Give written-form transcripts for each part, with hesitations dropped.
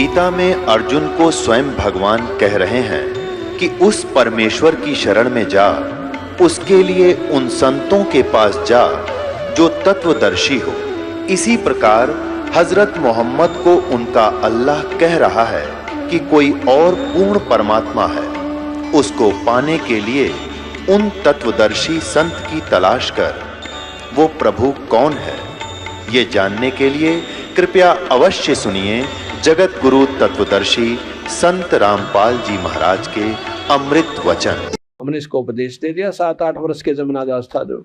गीता में अर्जुन को स्वयं भगवान कह रहे हैं कि उस परमेश्वर की शरण में जा, उसके लिए उन संतों के पास जा जो तत्वदर्शी हो। इसी प्रकार हजरत मोहम्मद को उनका अल्लाह कह रहा है कि कोई और पूर्ण परमात्मा है, उसको पाने के लिए उन तत्वदर्शी संत की तलाश कर। वो प्रभु कौन है, ये जानने के लिए कृपया अवश्य सुनिए जगत गुरु तत्वदर्शी संत रामपाल जी महाराज के अमृत वचन। हमने इसको उपदेश दे दिया। 7-8 वर्ष के जमुना दास था जो,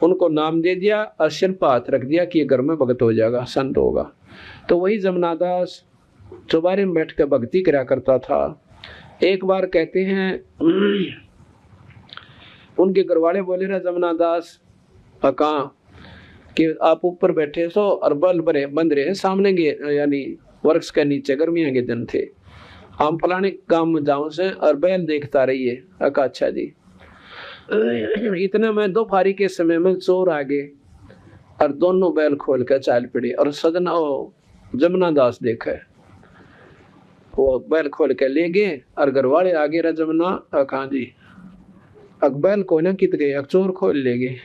उनको नाम दे दिया और सिर पर हाथ रख दिया कि ये घर में भगत हो जाएगा, संत होगा। तो वही जमुना दास चौबारे में बैठ कर भक्ति करा करता था। एक बार कहते हैं उनके घरवाले बोले रहे जमुना दास कहाँ कि आप ऊपर बैठे सो और बल भरे बंद रहे सामने के यानी वृक्ष के नीचे, गर्मियों के दिन थे, हम फलाने गांव में जाऊं से और बैल देखता रहिए। अच्छा जी। इतने में दोपहरी के समय में चोर आ गए और दोनों बैल खोल कर चाल पड़े और सजना जमुना दास देखा, वो बैल खोल के ले गए और घर वाले आगे रहा जमुना कहाँ जी बैल को ना कित गए, चोर खोल ले गए।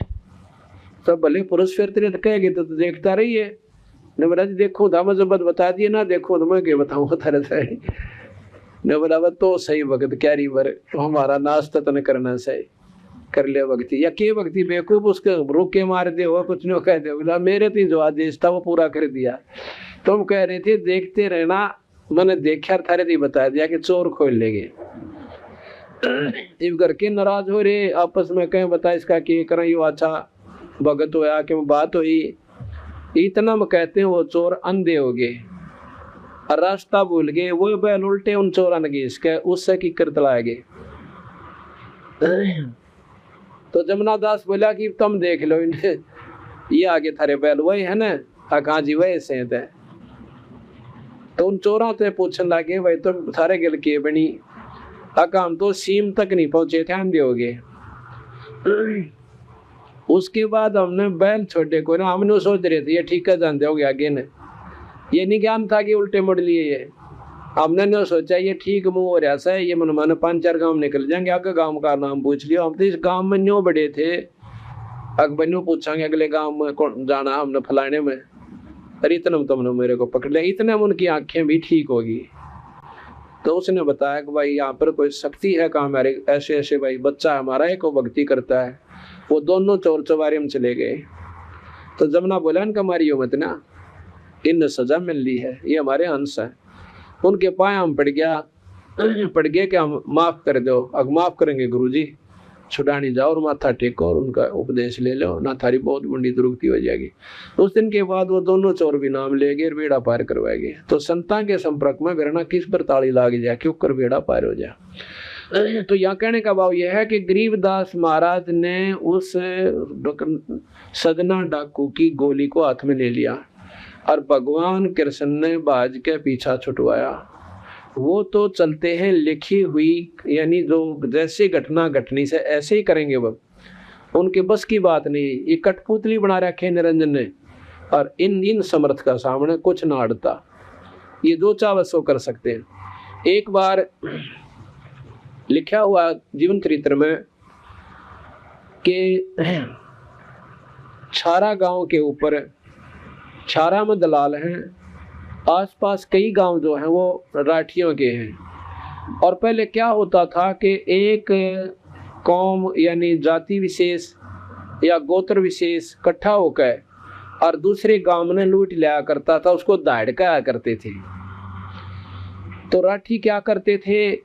तब भले पुरुष फिर तेरे कह गए तो देखता रहिए। ने बोला जी देखो दामा जबत बता दिए ना, देखो तो मैं क्या बताऊँ तरह से। ने बोला तो सही वक्त क्या रही बर हमारा नाश्ता तो न करना सही कर ले भक्ति या के भक्ति बेवकूफ उसके रोक के मार दे हो कुछ नहीं कह दे। बोला मेरे तो जो आदेश था वो पूरा कर दिया। तुम कह रहे थे देखते रहना, मैंने देखा थारे थी बता दिया कि चोर खोल लेंगे। इस घर के नाराज हो रहे आपस में कहें बता इसका कि करें यो अच्छा भगत होया कि बात हुई। इतना में कहते हैं वो चोर अंधे हो गए और रास्ता भूल गए, वो बैल उल्टे उन चोरा ने इसके उससे की कर तलाए गए। तो जमुना दास बोला कि तुम देख लो इन्हें, ये आगे थारे बैल वही है ना, कहाँ जी वही से थे। तो उन चोरों से पूछने लगे भाई तुम थारे गिल किए बनी, हम तो सीम तक नहीं पहुंचे थे, अंधे हो गए। उसके बाद हमने बैल छोटे को ना, हमने सोच रहे थे ये ठीक है जानते हो गया आगे ने, ये नहीं ज्ञान था कि उल्टे मुड़ लिए। ये हमने नहीं सोचा ये ठीक मुंह हो रहा है, ये मन माने 5-4 गांव निकल जाएंगे, आगे गांव का नाम पूछ लिया। हम तो इस गांव में न्यों बड़े थे, अकबर न्यों पूछांगे अगले गांव में कौन जाना हमने फलाने में, अरे इतना तुमने मेरे को पकड़ लिया। इतने में उनकी आंखें भी ठीक होगी। तो उसने बताया कि भाई यहाँ पर कोई शक्ति है कहाँ, हमारे ऐसे ऐसे भाई बच्चा हमारा एक वो भक्ति करता है। वो दोनों चोर चौबारे में चले गए। तो जमुना बोला इनका हमारी मत ना, इन सजा मिल ली है, ये हमारे अंश है। उनके पाए हम पड़ गए कि हम माफ कर दो। अब माफ करेंगे गुरुजी, छुड़ानी जाओ और माथा टेको और उनका उपदेश ले लो ना, थारी बहुत बड़ी दुरुक्ति हो जाएगी। उस दिन के बाद वो दोनों चोर भी नाम ले गए, बेड़ा पार करवाएंगे। तो संतान के संपर्क में बिरना किस पर ताली लाग जाए क्यों कर बेड़ा पार हो जाए। तो यहाँ कहने का भाव यह है कि गरीबदास महाराज ने उस सदना डाकू की गोली को हाथ में ले लिया और भगवान कृष्ण ने बाज के पीछा छुटवाया। वो तो चलते हैं लिखी हुई, यानी जो जैसे घटना घटनी से ऐसे ही करेंगे, वो उनके बस की बात नहीं। ये कठपुतली बना रखे निरंजन ने, और इन समर्थ का सामने कुछ ना अड़ता। ये जो चाह सो कर सकते हैं। एक बार लिखा हुआ जीवन चरित्र में कि छारा गांव के ऊपर, छारा में दलाल हैं, आसपास कई गांव जो हैं वो राठियों के हैं। और पहले क्या होता था कि एक कौम यानी जाति विशेष या गोत्र विशेष इकट्ठा होकर और दूसरे गांव में लूट लिया करता था, उसको दाड़का करते थे। तो राठी क्या करते थे,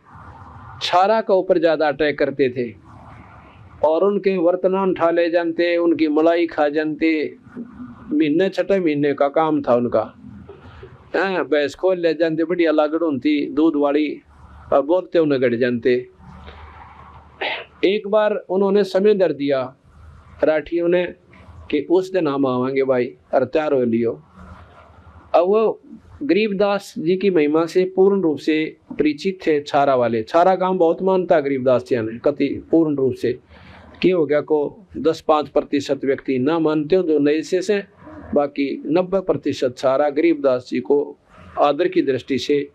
छारा के ऊपर ज्यादा अटैक करते थे और उनके वर्तमान उठा ले जानते, उनकी मलाई खा जानते। महीने 6 महीने का काम था उनका। भैंस खोल ले जानते, बढ़िया लागड़ होती दूध वाली, और बोलते उन्हें गड़ जानते। एक बार उन्होंने समय दर दिया राठियों ने कि उस दिन हम आवांगे भाई, और तैयार हो लियो। अब वो गरीबदास जी की महिमा से पूर्ण रूप से परिचित थे छारा वाले। छारा गांव बहुत मानता गरीबदास जी ने, कति पूर्ण रूप से। क्या हो गया को 10-5% व्यक्ति ना मानते हो जो नए से, बाकी 90% छारा गरीबदास जी को आदर की दृष्टि से।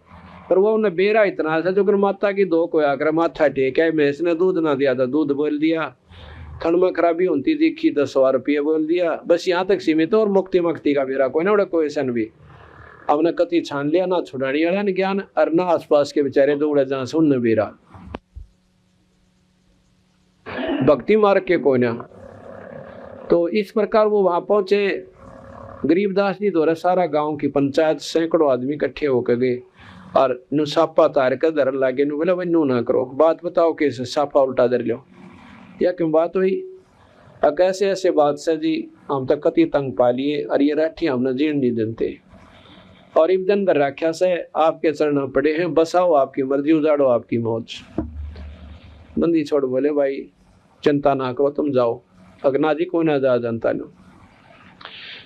पर वो उन्हें बेरा इतना था जो माता की दो को आकर माथा टेका, भैंस ने दूध ना दिया था दूध बोल दिया, खंड में खराबी होती दिखी तो 100 रुपये बोल दिया, बस यहाँ तक सीमित। और मुक्ति मक्ति का बेरा कोई ना उड़ा कोई सन भी हमने कति छान लिया ना छुड़ानी वाला ज्ञान, और ना आसपास के बेचारे दौड़े जहाँ से उनने बेरा भक्ति मार्ग के कोई ना। तो इस प्रकार वो वहां पहुंचे। गरीबदास जी द्वारा सारा गांव की पंचायत सैकड़ों आदमी इकट्ठे होकर गए और नु सापा तार कर धर लागे, नु बोला भाई नु ना करो, बात बताओ कैसे सापा उल्टा धर लो, या क्यों बात हुई। कैसे ऐसे बादशाह जी हम तक कति तंग पा लिए और ये राठी हमने जीण नहीं देते, और इब्दन दर राख्या से आपके चरण पड़े हैं, बसाओ आपकी मर्जी, उजाड़ो आपकी मौज। बंदी छोड़ बोले भाई चिंता ना करो, तुम जाओ। अगना जी को ना जा जनता नो।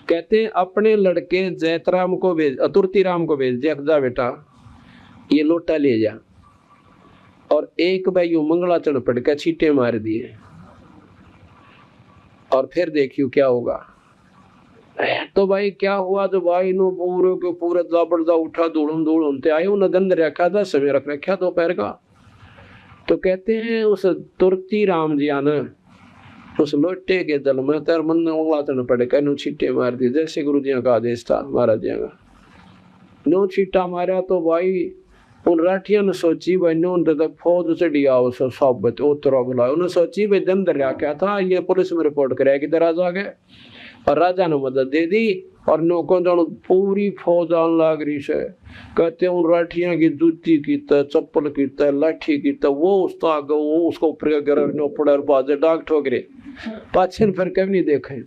कहते अपने लड़के जैतराम को भेज, अतुर्ती राम को भेज दिया, जा बेटा ये लोटा ले जा, और एक भाई यू मंगला चढ़ पड़ के छींटे मार दिए, और फिर देखियो क्या होगा। तो भाई क्या हुआ, तो भाई नो पूरे के पूरे जाबड़दा उठा, धूड़म धूड़ते आए, उन्हें गंद रखा था, समय रख रखा दोपहर का। तो कहते हैं उस तुर्ती राम जी आना उस लोटे के दल में तेर मन उंगला चढ़ पड़े कहनु छींटे मार दिए, जैसे गुरु जी का आदेश था महाराज जी का। नो छीटा मारा तो भाई उन राठिया ने सोची भाई नो तक फौज चढ़ी आओ सब बत उतरो बुलाओ, उन्हें सोची भाई दम दरिया क्या था, ये पुलिस में रिपोर्ट कराएगी दराज आ गए, और राजा ने मदद दे दी। और नौकों जानो पूरी फौज आने लग रही से, कहते उन राठिया की जूती की चप्पल की लाठी की, वो उसको ऊपर पड़ा बाजे डाक ठोकरे पाछे फिर कभी नहीं देखे।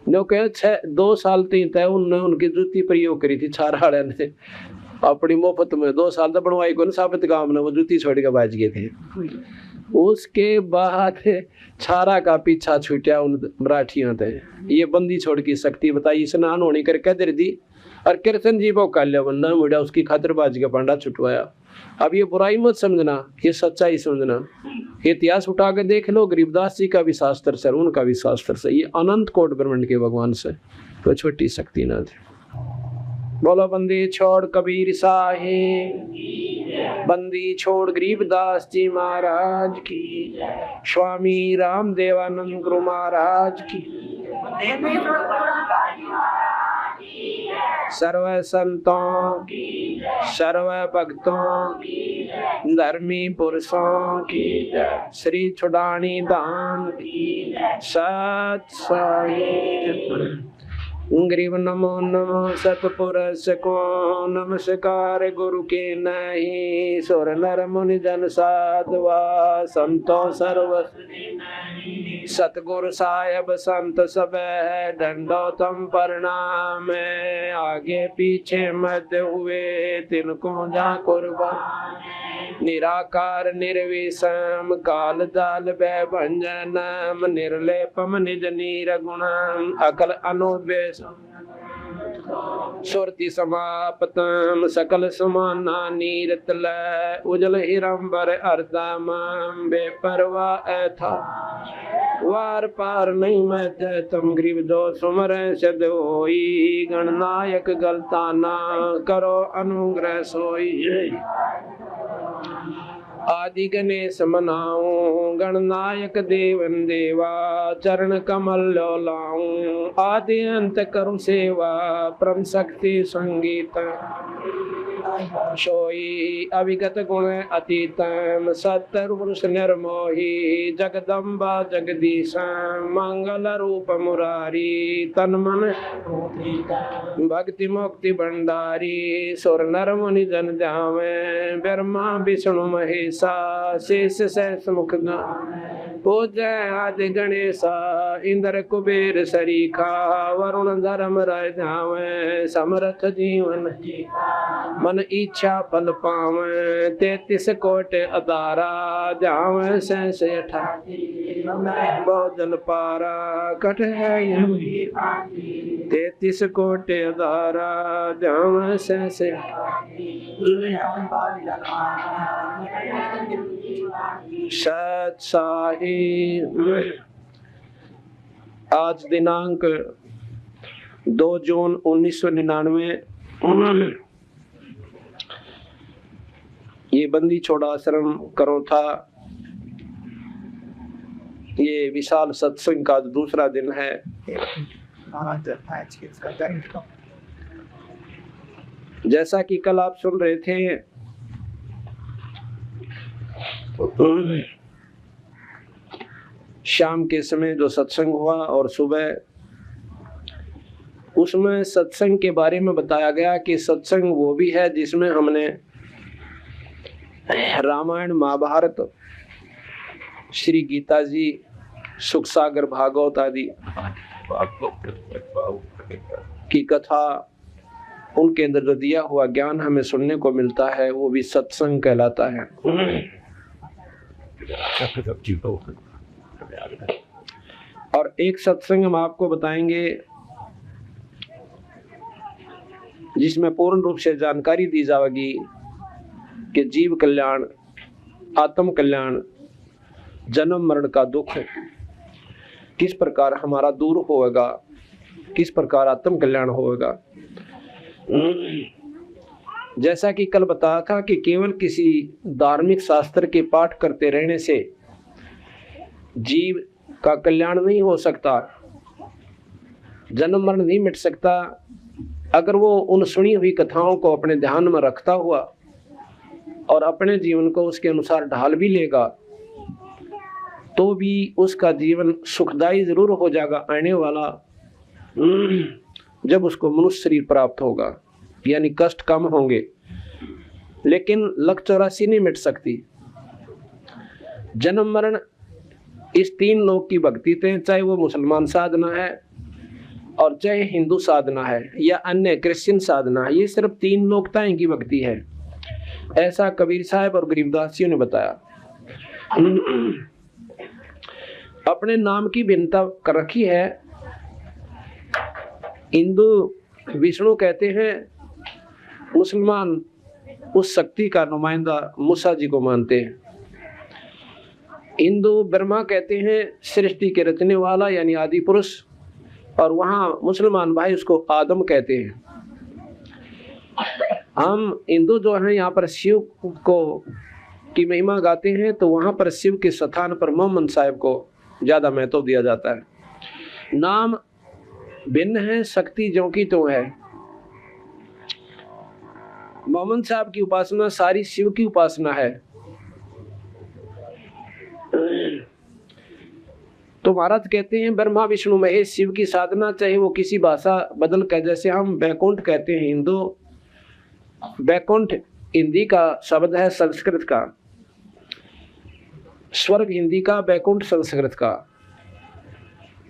नो कहे 2 साल तीन तय उनने उनकी जूती प्रयोग करी थी, छारा ने अपनी मुफ्त में 2 साल तक बनवाई को साबित काम ने वो जूती छोड़ के बाज गए थे। उसके बाद छारा का पीछा छूटा उन मराठियों थे। ये बंदी छोड़ की शक्ति बताई, स्नान होने करके दे दी, और कृष्ण जी को काल्या बंदा मुड़ा उसकी खातिर बाज का पांडा छुटवाया। अब ये बुराई मत समझना, ये सच्चाई समझना। इतिहास उठा के देख लो, गरीबदास जी का भी शास्त्र से, उनका भी शास्त्र से, ये अनंत कोट ब्रह्मांड के भगवान से तो छोटी शक्ति ना थी। बोलो बंदी छोड़ कबीर साहे, बंदी छोड़ गरीबदास जी महाराज की, स्वामी राम देवानंद गुरु महाराज की, सर्व संतों की, सर्व भक्तों की, धर्मी पुरुषों की, श्री छुड़ानी दान की, सत साई। गरीब नमो नमो सतपुरुष को नमस्कार, गुरु के नहीं सुर नर मुनि जन साधवा, संतो सर्व सतगुरु साहेब संत सब दंडोतम प्रणाम, आगे पीछे मध्य हुए तिनको जा कुर्बान, निराकार निर्विषम काल जाल भंजनम, निर्लेपम निज नीर गुणम, अकल अनुद्वेश सुरति समापतम, सकल समाना नीरतल, उजल हिरंबर अर्दम, बेपरवा था वार पार नहीं मैं तम, गरीब दो सुमर सद होई, गणनायक गलता ना करो अनुग्रह सोई, आदि गणेश मनाऊं गणनायक देवन देवा, चरण कमल लो लाऊं, आदि अंत करूं सेवा, परम शक्ति संगीत सोई, अविगत गुण अतीतम, सत्तर पुरुष निर्मोही, जगदम्बा जगदीश, मंगल रूप मुरारी, तन मन भक्ति मुक्ति भंडारी, सुर नर मुनि जन जावे, ब्रह्मा विष्णु महेशा, शेष सहस मुख पूजय आदि गणेशा, इंद्र कुबेर सरीखा, वरुण धर्म राय जावे, समर्थ जीवन मन इच्छा फल पावे, 33 कोट अदारा जावे, सहस 88 बहुजल पारा कट है 33 कोट अदारा जावे, सहस सत साही। आज दिनांक 2 जून 1999 ये बंदी छोड़ा आश्रम करो था। ये विशाल सत्संग का दूसरा दिन है। जैसा कि कल आप सुन रहे थे, शाम के समय जो सत्संग हुआ और सुबह, उसमें सत्संग के बारे में बताया गया कि सत्संग वो भी है जिसमें हमने रामायण, महाभारत, श्री गीता जी, सुख सागर, भागवत आदि की कथा, उनके अंदर जो दिया हुआ ज्ञान हमें सुनने को मिलता है, वो भी सत्संग कहलाता है। और एक सत्संग हम आपको बताएंगे जिसमें पूर्ण रूप से जानकारी दी जाएगी कि जीव कल्याण, आत्म कल्याण, जन्म मरण का दुख किस प्रकार हमारा दूर होगा, किस प्रकार आत्म कल्याण होगा। जैसा कि कल बताया था कि केवल किसी धार्मिक शास्त्र के पाठ करते रहने से जीव का कल्याण नहीं हो सकता, जन्म मरण नहीं मिट सकता। अगर वो उन सुनी हुई कथाओं को अपने ध्यान में रखता हुआ और अपने जीवन को उसके अनुसार ढाल भी लेगा, तो भी उसका जीवन सुखदायी जरूर हो जाएगा आने वाला, जब उसको मनुष्य शरीर प्राप्त होगा, यानी कष्ट कम होंगे। लेकिन लक 84 नहीं मिट सकती। जन्म मरण इस 3 लोक की भक्ति थे, चाहे वो मुसलमान साधना है और चाहे हिंदू साधना है या अन्य क्रिश्चियन साधना है, ये सिर्फ 3 लोकताएं की भक्ति है। ऐसा कबीर साहब और गरीबदास जी ने बताया। अपने नाम की भिन्नता कर रखी है। हिंदू विष्णु कहते हैं, मुसलमान उस शक्ति का नुमाइंदा मूसा जी को मानते हैं। हिंदू ब्रह्मा कहते हैं, सृष्टि के रचने वाला यानी आदि पुरुष, और वहाँ मुसलमान भाई उसको आदम कहते हैं। हम हिंदू जो हैं यहाँ पर शिव को की महिमा गाते हैं, तो वहाँ पर शिव के स्थान पर मोहम्मद साहब को ज्यादा महत्व दिया जाता है। नाम भिन्न है, शक्ति जो की तो है। मोहम्मद साहब की उपासना सारी शिव की उपासना है। तो महाराज कहते हैं, ब्रह्मा विष्णु महेश शिव की साधना, चाहे वो किसी भाषा बदल कर, जैसे हम बैकुंठ कहते हैं हिंदू, बैकुंठ हिंदी का शब्द है, संस्कृत का। स्वर्ग हिंदी का, बैकुंठ संस्कृत का,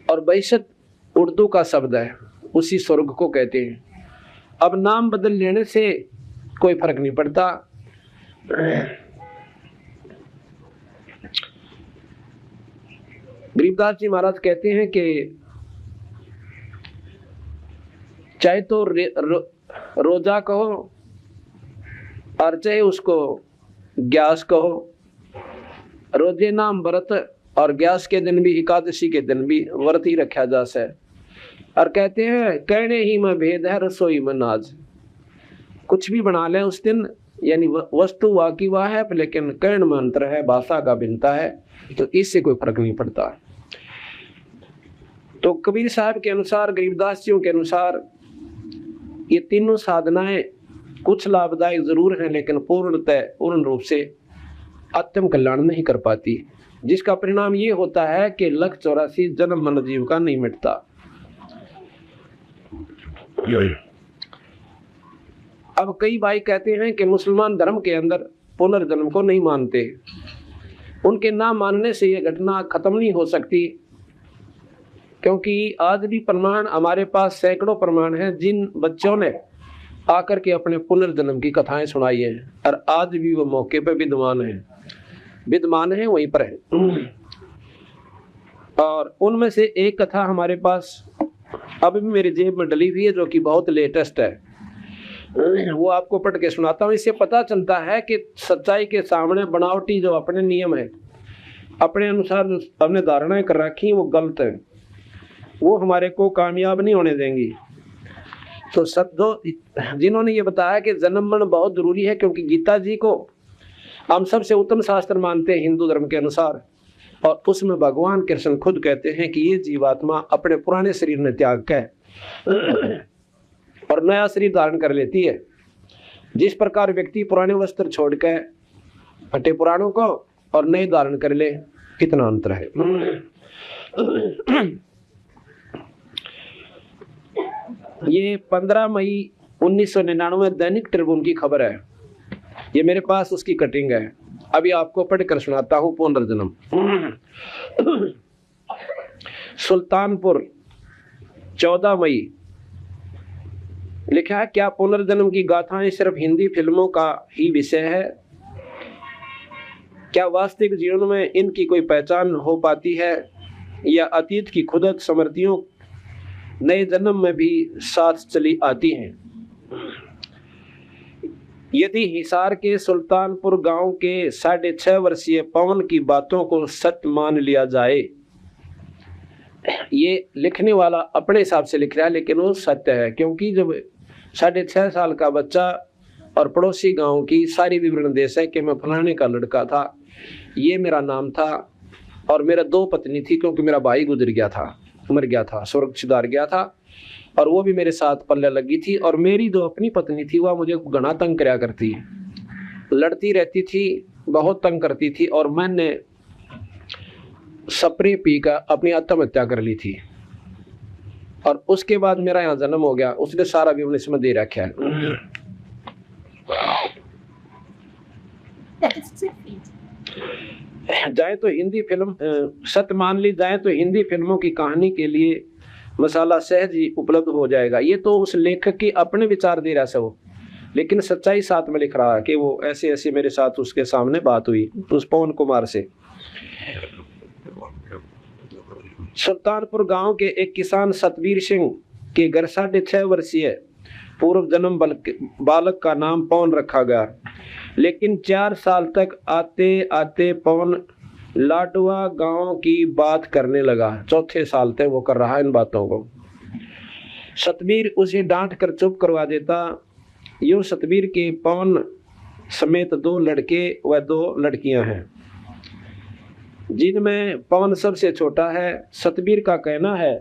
और बैसत उर्दू का शब्द है, उसी स्वर्ग को कहते हैं। अब नाम बदल लेने से कोई फर्क नहीं पड़ता। गरीबदास जी महाराज कहते हैं कि चाहे तो रोजा कहो और चाहे उसको ग्यास कहो। रोजे नाम व्रत और ग्यास के दिन भी, एकादशी के दिन भी व्रत ही रखा जा से। और कहते हैं, कहने ही में भेद है, रसोई में नाज। कुछ भी बना लें उस दिन, यानी वस्तु वाह की वाह है, लेकिन कर्ण में अंतर है, भाषा का भिन्नता है, तो इससे कोई फर्क नहीं पड़ता। तो कबीर साहब के अनुसार, गरीबदास जी के अनुसार, ये तीनों साधनाएं कुछ लाभदायक जरूर हैं, लेकिन पूर्ण रूप से आत्म कल्याण नहीं कर पाती, जिसका परिणाम ये होता है कि लख 84 जन्म मन जीव का नहीं मिटता। अब कई भाई कहते हैं कि मुसलमान धर्म के अंदर पुनर्जन्म को नहीं मानते। उनके ना मानने से ये घटना खत्म नहीं हो सकती, क्योंकि आज भी प्रमाण हमारे पास सैकड़ों प्रमाण हैं, जिन बच्चों ने आकर के अपने पुनर्जन्म की कथाएं सुनाई हैं, और आज भी वो मौके पर विद्वान हैं वहीं पर है। और उनमें से एक कथा हमारे पास अभी भी मेरी जेब में डली हुई है, जो कि बहुत लेटेस्ट है। वो आपको पढ़ के सुनाता हूँ। इससे पता चलता है कि सच्चाई के सामने बनावटी जो अपने नियम है, अपने अनुसार हमने धारणाएं कर रखी, वो गलत है, वो हमारे को कामयाब नहीं होने देंगी। तो जिन्होंने ये बताया कि जन्म मरण बहुत जरूरी है, क्योंकि गीता जी को हम सबसे उत्तम शास्त्र मानते हैं हिंदू धर्म के अनुसार, और उसमें भगवान कृष्ण खुद कहते हैं कि ये जीवात्मा अपने पुराने शरीर ने त्याग कर और नया शरीर धारण कर लेती है। जिस प्रकार व्यक्ति पुराने वस्त्र छोड़ के हटे पुराणों को और नए धारण कर ले, कितना अंतर है। ये 15 मई 1999 दैनिक ट्रिब्यून की खबर है। ये मेरे पास उसकी कटिंग है, अभी आपको पढ़कर सुनाता हूं। पुनर्जन्म सुल्तानपुर 14 मई लिखा है, क्या पुनर्जन्म की गाथाएं सिर्फ हिंदी फिल्मों का ही विषय है? क्या वास्तविक जीवन में इनकी कोई पहचान हो पाती है, या अतीत की खुदत स्मृतियों नए जन्म में भी साथ चली आती हैं? यदि हिसार के सुल्तानपुर गांव के 6.5 वर्षीय पवन की बातों को सत्य मान लिया जाए, ये लिखने वाला अपने हिसाब से लिख रहा है लेकिन वो सत्य है, क्योंकि जब 6.5 साल का बच्चा और पड़ोसी गांव की सारी विवरण दे सके कि मैं फलाने का लड़का था, ये मेरा नाम था और मेरा 2 पत्नी थी, क्योंकि मेरा भाई गुजर गया था, मर गया था, स्वर्ग सिधार गया था, और वो भी मेरे साथ पल्ले लगी थी, और मेरी जो अपनी पत्नी थी वह मुझे घना तंग कराया करती, लड़ती रहती थी, बहुत तंग करती थी, और मैंने स्प्रे पीकर अपनी आत्महत्या कर ली थी, और उसके बाद मेरा यहाँ जन्म हो गया। उसने सारा विवरण इसमें दे रखा है। जाए तो हिंदी फिल्म सत्य मान ली जाए तो हिंदी फिल्मों की कहानी के लिए मसाला सहज ही उपलब्ध हो जाएगा। ये तो उस लेखक की अपने विचार दे रहा है वो, लेकिन सच्चाई साथ में लिख रहा है कि वो ऐसे ऐसे मेरे साथ उसके सामने बात हुई उस पवन कुमार से। सुल्तानपुर गांव के एक किसान सतवीर सिंह के घर 6.5 वर्षीय पूर्व जन्म बालक का नाम पवन रखा गया, लेकिन 4 साल तक आते आते पवन लाडवा गांव की बात करने लगा। 4थे साल तक वो कर रहा है इन बातों को। सतवीर उसे डांट कर चुप करवा देता। यूं सतवीर के पवन समेत 2 लड़के व 2 लड़कियां हैं, जिनमें पवन सबसे छोटा है। सतवीर का कहना है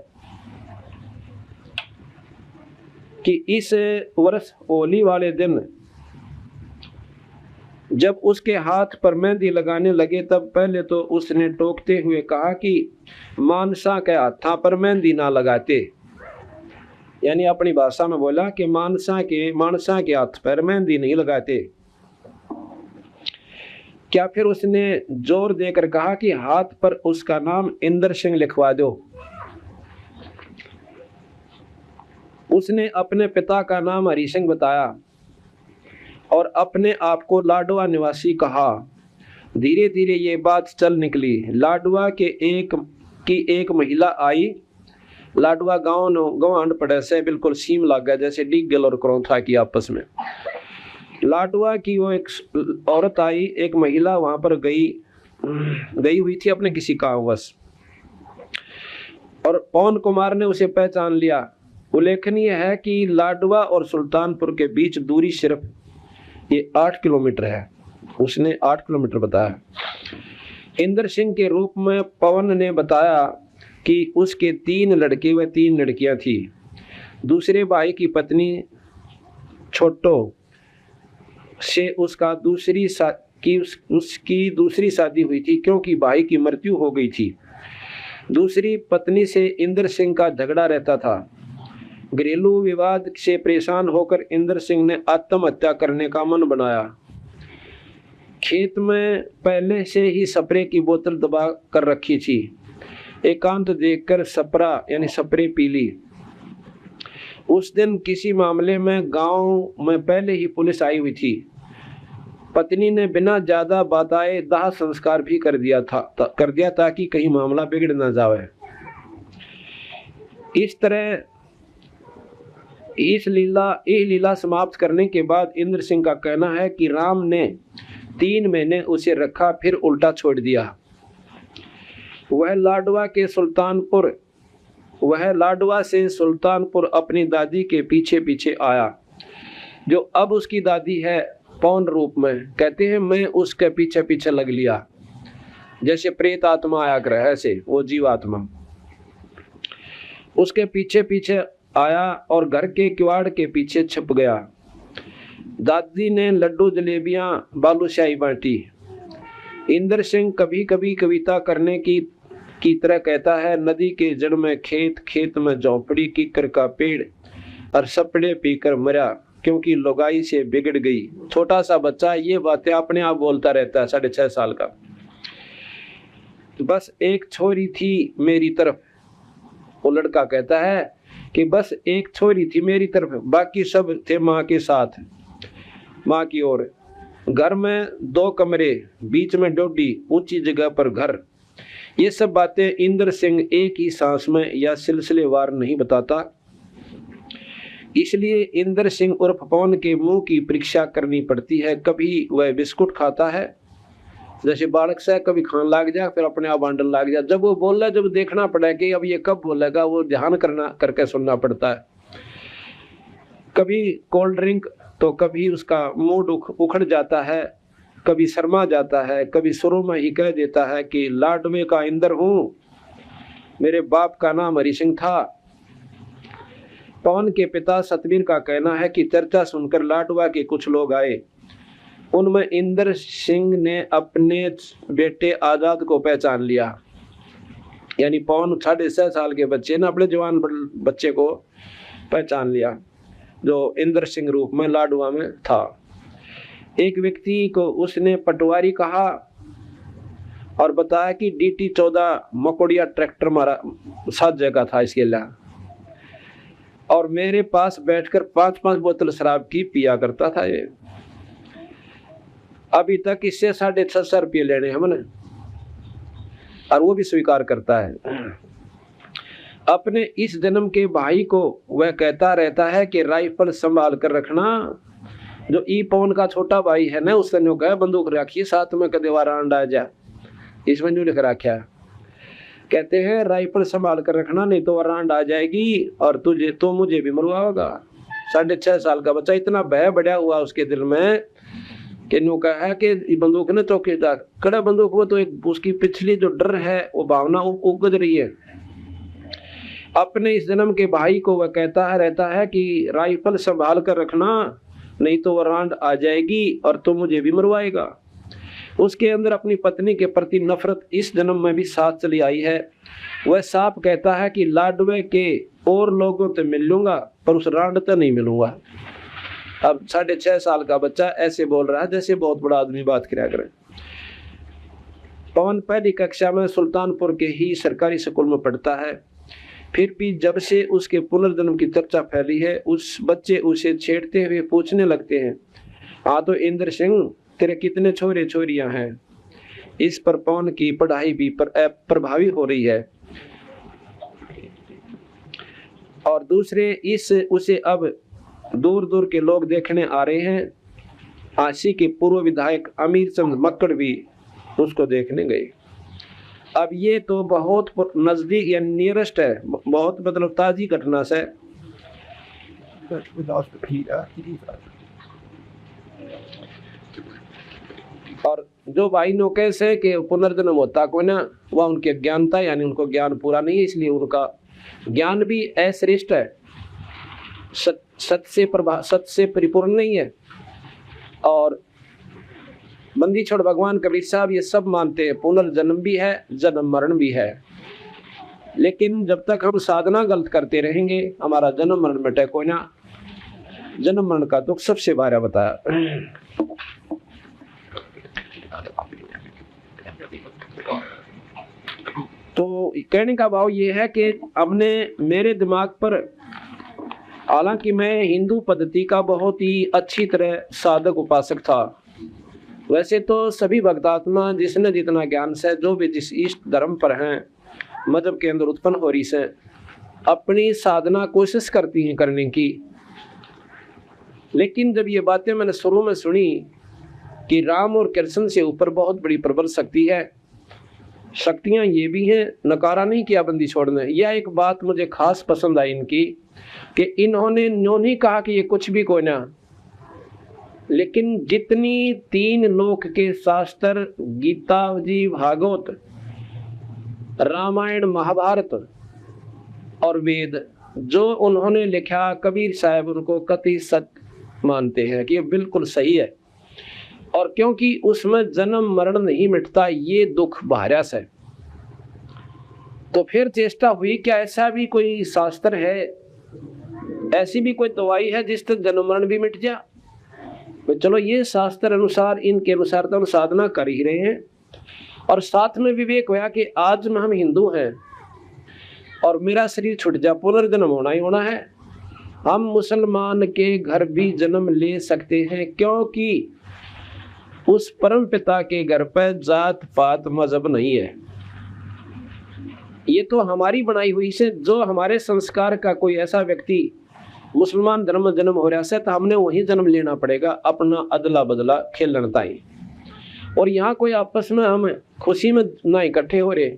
कि इस वर्ष होली वाले दिन जब उसके हाथ पर मेहंदी लगाने लगे, तब पहले तो उसने टोकते हुए कहा कि मानसा के हाथा पर मेहंदी ना लगाते, यानी अपनी भाषा में बोला कि मानसा के हाथ पर मेहंदी नहीं लगाते। क्या फिर उसने जोर देकर कहा कि हाथ पर उसका नाम इंद्र सिंह लिखवा दो। उसने अपने पिता का नाम हरि सिंह बताया और अपने आप को लाडवा निवासी कहा। धीरे धीरे ये बात चल निकली। लाडवा के एक महिला आई। लाडवा गांव पड़े से बिल्कुल सीम लग गया, जैसे डिगल और करौथा की आपस में। लाडवा की वो एक औरत आई, एक महिला वहां पर गई हुई थी अपने किसी कामवश, और पवन कुमार ने उसे पहचान लिया। उल्लेखनीय है कि लाडवा और सुल्तानपुर के बीच दूरी सिर्फ ये 8 किलोमीटर है। उसने 8 किलोमीटर बताया। इंद्र सिंह के रूप में पवन ने बताया कि उसके 3 लड़के व 3 लड़कियां थी। दूसरे भाई की पत्नी छोटो से उसका उसकी दूसरी शादी हुई थी, क्योंकि भाई की मृत्यु हो गई थी। दूसरी पत्नी से इंद्र सिंह का झगड़ा रहता था। घरेलू विवाद से परेशान होकर इंद्र सिंह ने आत्महत्या करने का मन बनाया। खेत में पहले से ही स्प्रे की बोतल दबा कर रखी थी। एकांत देखकर स्प्रे पी ली। उस दिन किसी मामले में गांव में पहले ही पुलिस आई हुई थी। पत्नी ने बिना ज्यादा बताए दाह संस्कार भी कर दिया ताकि कहीं मामला बिगड़ न जाए। इस तरह इस लीला समाप्त करने के बाद इंद्र सिंह का कहना है कि राम ने 3 महीने उसे रखा, फिर उल्टा छोड़ दिया। वह लाडवा से सुल्तानपुर अपनी दादी के पीछे पीछे आया, जो अब उसकी दादी है, पौन रूप में। कहते हैं मैं उसके पीछे पीछे लग लिया, जैसे प्रेत आत्मा आया करे ऐसे वो जीवात्मा उसके पीछे पीछे आया और घर के किवाड़ के पीछे छिप गया। दादी ने लड्डू जलेबियां बालूशाही बांटी। इंद्र सिंह कभी कभी कविता करने की तरह कहता है, नदी के जड़ में खेत, खेत में झोंपड़ी, कीकर का पेड़ और सपड़े पीकर मरा क्योंकि लोगाई से बिगड़ गई। छोटा सा बच्चा ये बातें अपने आप बोलता रहता है, 6.5 साल का। बस एक छोरी थी मेरी तरफ, वो लड़का कहता है कि बस एक छोरी थी मेरी तरफ, बाकी सब थे माँ के साथ, माँ की ओर। घर में 2 कमरे, बीच में डोडी, ऊंची जगह पर घर। ये सब बातें इंद्र सिंह एक ही सांस में या सिलसिलेवार नहीं बताता, इसलिए इंद्र सिंह उर्फ पवन के मुंह की परीक्षा करनी पड़ती है। कभी वह बिस्कुट खाता है जैसे बालक से, कभी खान लाग जाए, फिर अपने आप बांटने लाग जाए। जब वो बोल रहा है, जब देखना पड़ा कि अब ये कब बोलेगा, वो ध्यान करके सुनना पड़ता है। कभी कोल्ड ड्रिंक तो कभी उसका मूड उखड़ जाता है, कभी शर्मा जाता है, कभी शुरू में ही कह देता है कि लाडवे का इंद्र हूँ, मेरे बाप का नाम हरि सिंह था। पवन के पिता सतवीर का कहना है कि चर्चा सुनकर लाडवा के कुछ लोग आए। उनमें इंद्र सिंह ने अपने बेटे आजाद को पहचान लिया। यानी पवन 6.5 साल के बच्चे ने अपने जवान बच्चे को पहचान लिया जो इंद्र सिंह रूप में लाडवा में था। एक व्यक्ति को उसने पटवारी कहा और बताया कि DT 14 मकोड़िया ट्रैक्टर मारा 7 जगह था इसके लिए, और मेरे पास बैठकर 5-5 बोतल शराब की पिया करता था। ये अभी तक इससे 650 रुपये लेने हमने, और वो भी स्वीकार करता है। अपने इस जन्म के भाई को वह कहता रहता है कि राइफल संभाल कर रखना। जो ई पवन का छोटा भाई है ना, उसने जो कहा बंदूक रखिए साथ में, कदे वारांड आ जा, इसमें जो लिख रखा है। कहते हैं राइफल संभाल कर रखना, नहीं तो वारांड आ जाएगी और तुझे तो मुझे भी मरवाओगा। 6.5 साल का बच्चा, इतना भय बढ़ा हुआ उसके दिल में कि न्यू कहा है कि बंदूक ने चौकीदार कड़ा बंदूक, वो तो एक उसकी पिछली जो डर है वो भावना उगद रही है। अपने इस जन्म के भाई को वह कहता रहता है कि राइफल संभाल कर रखना, नहीं तो वारांड आ जाएगी और तो मुझे भी मरवाएगा। उसके अंदर अपनी पत्नी के प्रति नफरत इस जन्म में भी साथ चली आई है। वह साफ कहता है कि लाडवे के और लोगों से मिल लूंगा पर उस रांड से नहीं मिलूंगा। अब 6.5 साल का बच्चा ऐसे बोल रहा है जैसे बहुत बड़ा आदमी बात किया करे। पवन पहली कक्षा में सुल्तानपुर के ही सरकारी स्कूल में पढ़ता है। फिर भी जब से उसके पुनर्जन्म की चर्चा फैली है, उस बच्चे उसे छेड़ते हुए पूछने लगते हैं, हाँ तो इंद्र सिंह तेरे कितने छोरे छोरियां हैं। इस पर पवन की पढ़ाई भी प्रभावी हो रही है। और दूसरे उसे अब दूर दूर के लोग देखने आ रहे हैं। आशी के पूर्व विधायक अमीर चंद मक्कड़ भी उसको देखने गए। अब ये तो बहुत नजदीक या नियरेस्ट है, बहुत मतलब ताजी घटना से। और जो भाई नौके से के पुनर्जन्म होता कोई ना, वह उनकी अज्ञानता यानी उनको ज्ञान पूरा नहीं है, इसलिए उनका ज्ञान भी अश्रेष्ठ है, सत्य से परिपूर्ण नहीं है। और बंदी छोड़ भगवान कबीर साहब ये सब मानते हैं, पुनर्जन्म भी है, जन्म मरण भी है। लेकिन जब तक हम साधना गलत करते रहेंगे हमारा जन्म मरण मिटे कोई ना। जन्म मरण का दुख सबसे बारा बताया। तो कहने का भाव ये है कि हमने मेरे दिमाग पर, हालांकि मैं हिंदू पद्धति का बहुत ही अच्छी तरह साधक उपासक था, वैसे तो सभी भक्तात्मा जिसने जितना ज्ञान से, जो भी जिस इष्ट धर्म पर हैं, मजहब के अंदर उत्पन्न हो रही से, अपनी साधना कोशिश करती हैं करने की। लेकिन जब ये बातें मैंने शुरू में सुनी कि राम और कृष्ण से ऊपर बहुत बड़ी प्रबल शक्ति है, शक्तियां ये भी हैं, नकारा नहीं किया बंदी छोड़ने। यह एक बात मुझे खास पसंद आई इनकी कि इन्होंने न्यों नहीं कहा कि ये कुछ भी कोई ना, लेकिन जितनी तीन लोक के शास्त्र गीता जी, भागवत, रामायण, महाभारत और वेद जो उन्होंने लिखा, कबीर साहब उनको कति सत्य मानते हैं कि ये बिल्कुल सही है। और क्योंकि उसमें जन्म मरण नहीं मिटता, ये दुख भार्यास है, तो फिर चेष्टा हुई क्या ऐसा भी कोई शास्त्र है, ऐसी भी कोई दवाई है जिससे जन्म मरण भी मिट जा। तो चलो ये शास्त्र अनुसार, इनके अनुसार तो हम साधना कर ही रहे हैं, और साथ में विवेक होया कि आज में हम हिंदू हैं और मेरा शरीर छूट जा, पुनर्जन्म होना ही होना है। हम मुसलमान के घर भी जन्म ले सकते हैं, क्योंकि उस परम पिता के घर पर जात पात मजहब नहीं है। ये तो हमारी बनाई हुई से, जो हमारे संस्कार का कोई ऐसा व्यक्ति मुसलमान धर्म में जन्म हो रहा है तो हमने वही जन्म लेना पड़ेगा, अपना अदला बदला खेलन ताई। और यहाँ कोई आपस में हम खुशी में ना इकट्ठे हो रहे,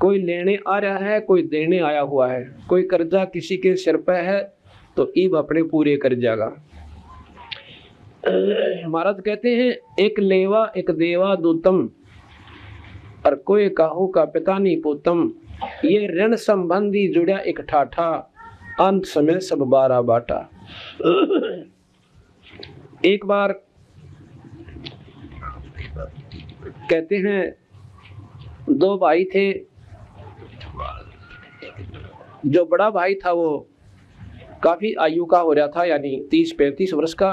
कोई लेने आ रहा है, कोई देने आया हुआ है, कोई कर्जा किसी के सिर पे है तो ईब अपने पूरे कर जाएगा। महाराज कहते हैं एक लेवा एक देवा दूतम, और कोई काहू का पिता नहीं पोतम, ये ऋण संबंधी जुड़ा एक ठाठा, अंत समय सब बारा बाटा। एक बार कहते हैं दो भाई थे, जो बड़ा भाई था वो काफी आयु का हो रहा था, यानी 30-35 वर्ष का,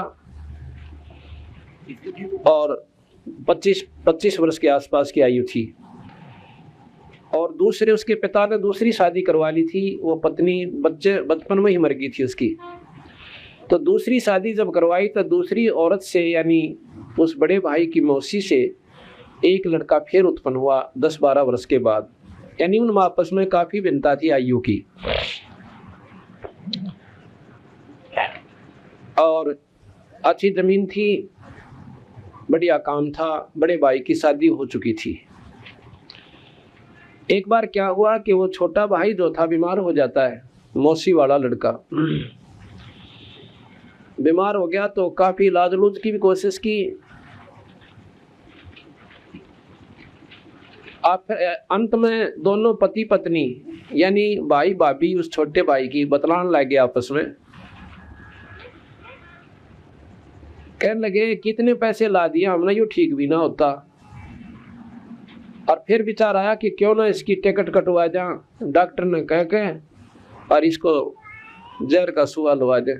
और 25 वर्ष के आसपास की आयु थी। और दूसरे उसके पिता ने दूसरी शादी करवा ली थी, वो पत्नी बच्चे बचपन में ही मर गई थी उसकी। तो दूसरी शादी जब करवाई तो दूसरी औरत से, यानी उस बड़े भाई की मौसी से एक लड़का फिर उत्पन्न हुआ 10-12 वर्ष के बाद, यानी उन आपस में काफी भिन्नता थी आयु की। और अच्छी जमीन थी, बढ़िया काम था, बड़े भाई की शादी हो चुकी थी। एक बार क्या हुआ कि वो छोटा भाई जो था बीमार हो जाता है, मौसी वाला लड़का बीमार हो गया, तो काफी इलाज लूज की भी कोशिश की। आप अंत में दोनों पति पत्नी, यानी भाई भाभी उस छोटे भाई की बतलाने लगे आपस में, कहने लगे कितने पैसे ला दिया हमने, यो ठीक भी ना होता। और फिर विचार आया कि क्यों ना इसकी टिकट कटवा जा, डॉक्टर ने कह के, और इसको जहर का सुआ लवा दे।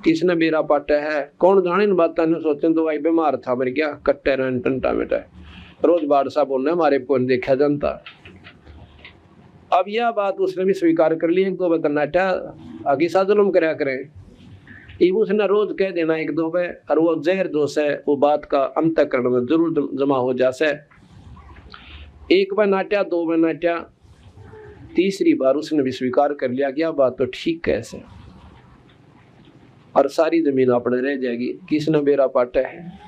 किसने बेरा पाटा है, कौन जाने इन बात ने सोचे, तो भाई बीमार था मर गया, कट्टे रहन टंटा मिटा, रोज बादशाह बोलने हमारे को देखा जनता। अब यह बात उसने भी स्वीकार कर ली, एक दो बतनाटा आगे साजुलम कराया करें, उसने रोज कह देना एक दो बार, और वो जहर दोष है वो बात का अंतःकरण में जरूर जमा हो जासे। एक बार नाट्या, दो बार नाट्या, तीसरी बार उसने भी स्वीकार कर लिया कि यह बात तो ठीक कैसे, और सारी जमीन अपने रह जाएगी, किसने बेरा पाटा है।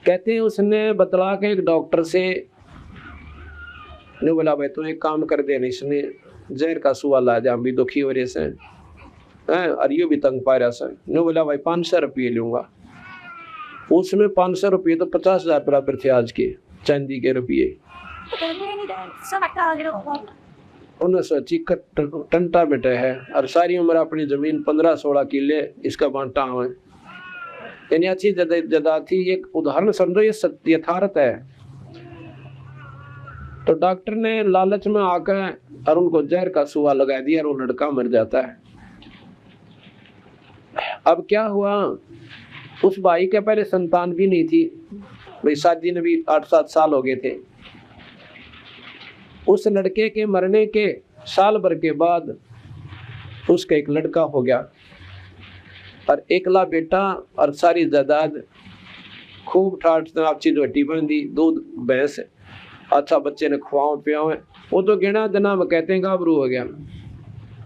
कहते हैं उसने बतला के एक डॉक्टर से ने बोला भाई तो एक काम कर देना, इसने जहर का सुआ ला जा, भी दुखी हो रहे से और ये भी तंग पा रहा से। ने बोला भाई 500 रुपये लूंगा। उसमें 500 रुपये तो 50,000 बराबर थे आज के चांदी के रुपये। उन्हें सोची टंटा बेटा है, और सारी उम्र अपनी जमीन 15-16 किले इसका बांटा हुआ, यानी अच्छी जदा थी। एक उदाहरण समझो, ये सत्य यथार्थ है। तो डॉक्टर ने लालच में आकर और उनको जहर का सुआ लगा दिया, और वो लड़का मर जाता है। अब क्या हुआ, उस भाई के पहले संतान भी नहीं थी, भाई शादी ने भी 8-7 साल हो गए थे। उस लड़के के मरने के साल भर के बाद उसका एक लड़का हो गया, और एकला बेटा, और सारी जायदाद खूब ठाट आपची रोटी बंदी, दूध भैंस, अच्छा बच्चे ने खुआओ पियाओ। वो तो गिना जना में कहते हैं गाभरू हो गया,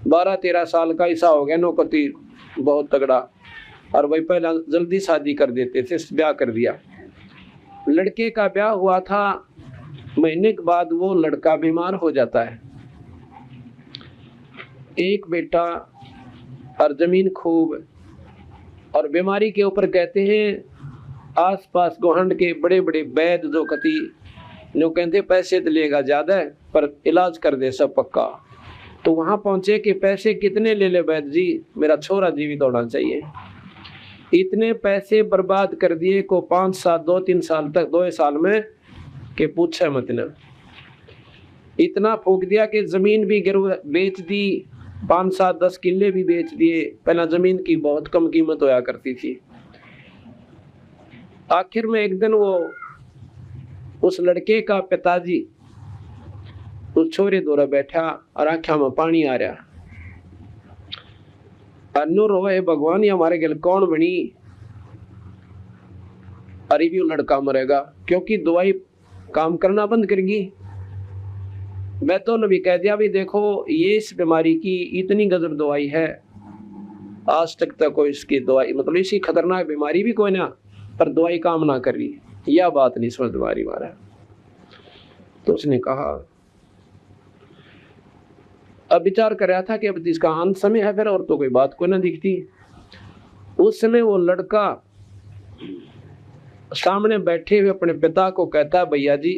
12-13 साल का ऐसा हो गया, नौकती बहुत तगड़ा। और वही पहला जल्दी शादी कर देते थे, ब्याह कर दिया। लड़के का ब्याह हुआ था, महीने के बाद वो लड़का बीमार हो जाता है। एक बेटा और जमीन खूब, और बीमारी के ऊपर कहते हैं आसपास गोहंड के बड़े बड़े वैद्य जो कति जो कहते पैसे तो लेगा ज्यादा पर इलाज कर दे सब पक्का। तो वहां पहुंचे कि पैसे कितने ले ले वैद्य जी, मेरा छोरा जीवित होना चाहिए। इतने पैसे बर्बाद कर दिए को 5 साल 2-3 साल तक 2 साल में के पूछे मत न। इतना फूक दिया कि जमीन भी बेच दी, 5-7-10 किले भी बेच दिए। पहला जमीन की बहुत कम कीमत होया करती थी। आखिर में एक दिन वो उस लड़के का पिताजी उस छोरे द्वारा बैठा और आंखों में पानी आ रहा। अन्नू रोवे भगवान ये हमारे गल कौन बनी, अरे भी लड़का मरेगा क्योंकि दवाई काम करना बंद करेगी। मैं तो नबी कह दिया भी देखो ये इस बीमारी की इतनी गजब दवाई है, आज तक कोई इसकी दवाई मतलब इसी खतरनाक बीमारी भी कोई ना पर दवाई काम ना कर रही, यह बात नहीं समझ बीमारी मारा। तो उसने कहा अब विचार कर रहा था कि अब इसका अंत समय है फिर और तो कोई बात को ना दिखती। उस समय वो लड़का सामने बैठे हुए अपने पिता को कहता है भैया जी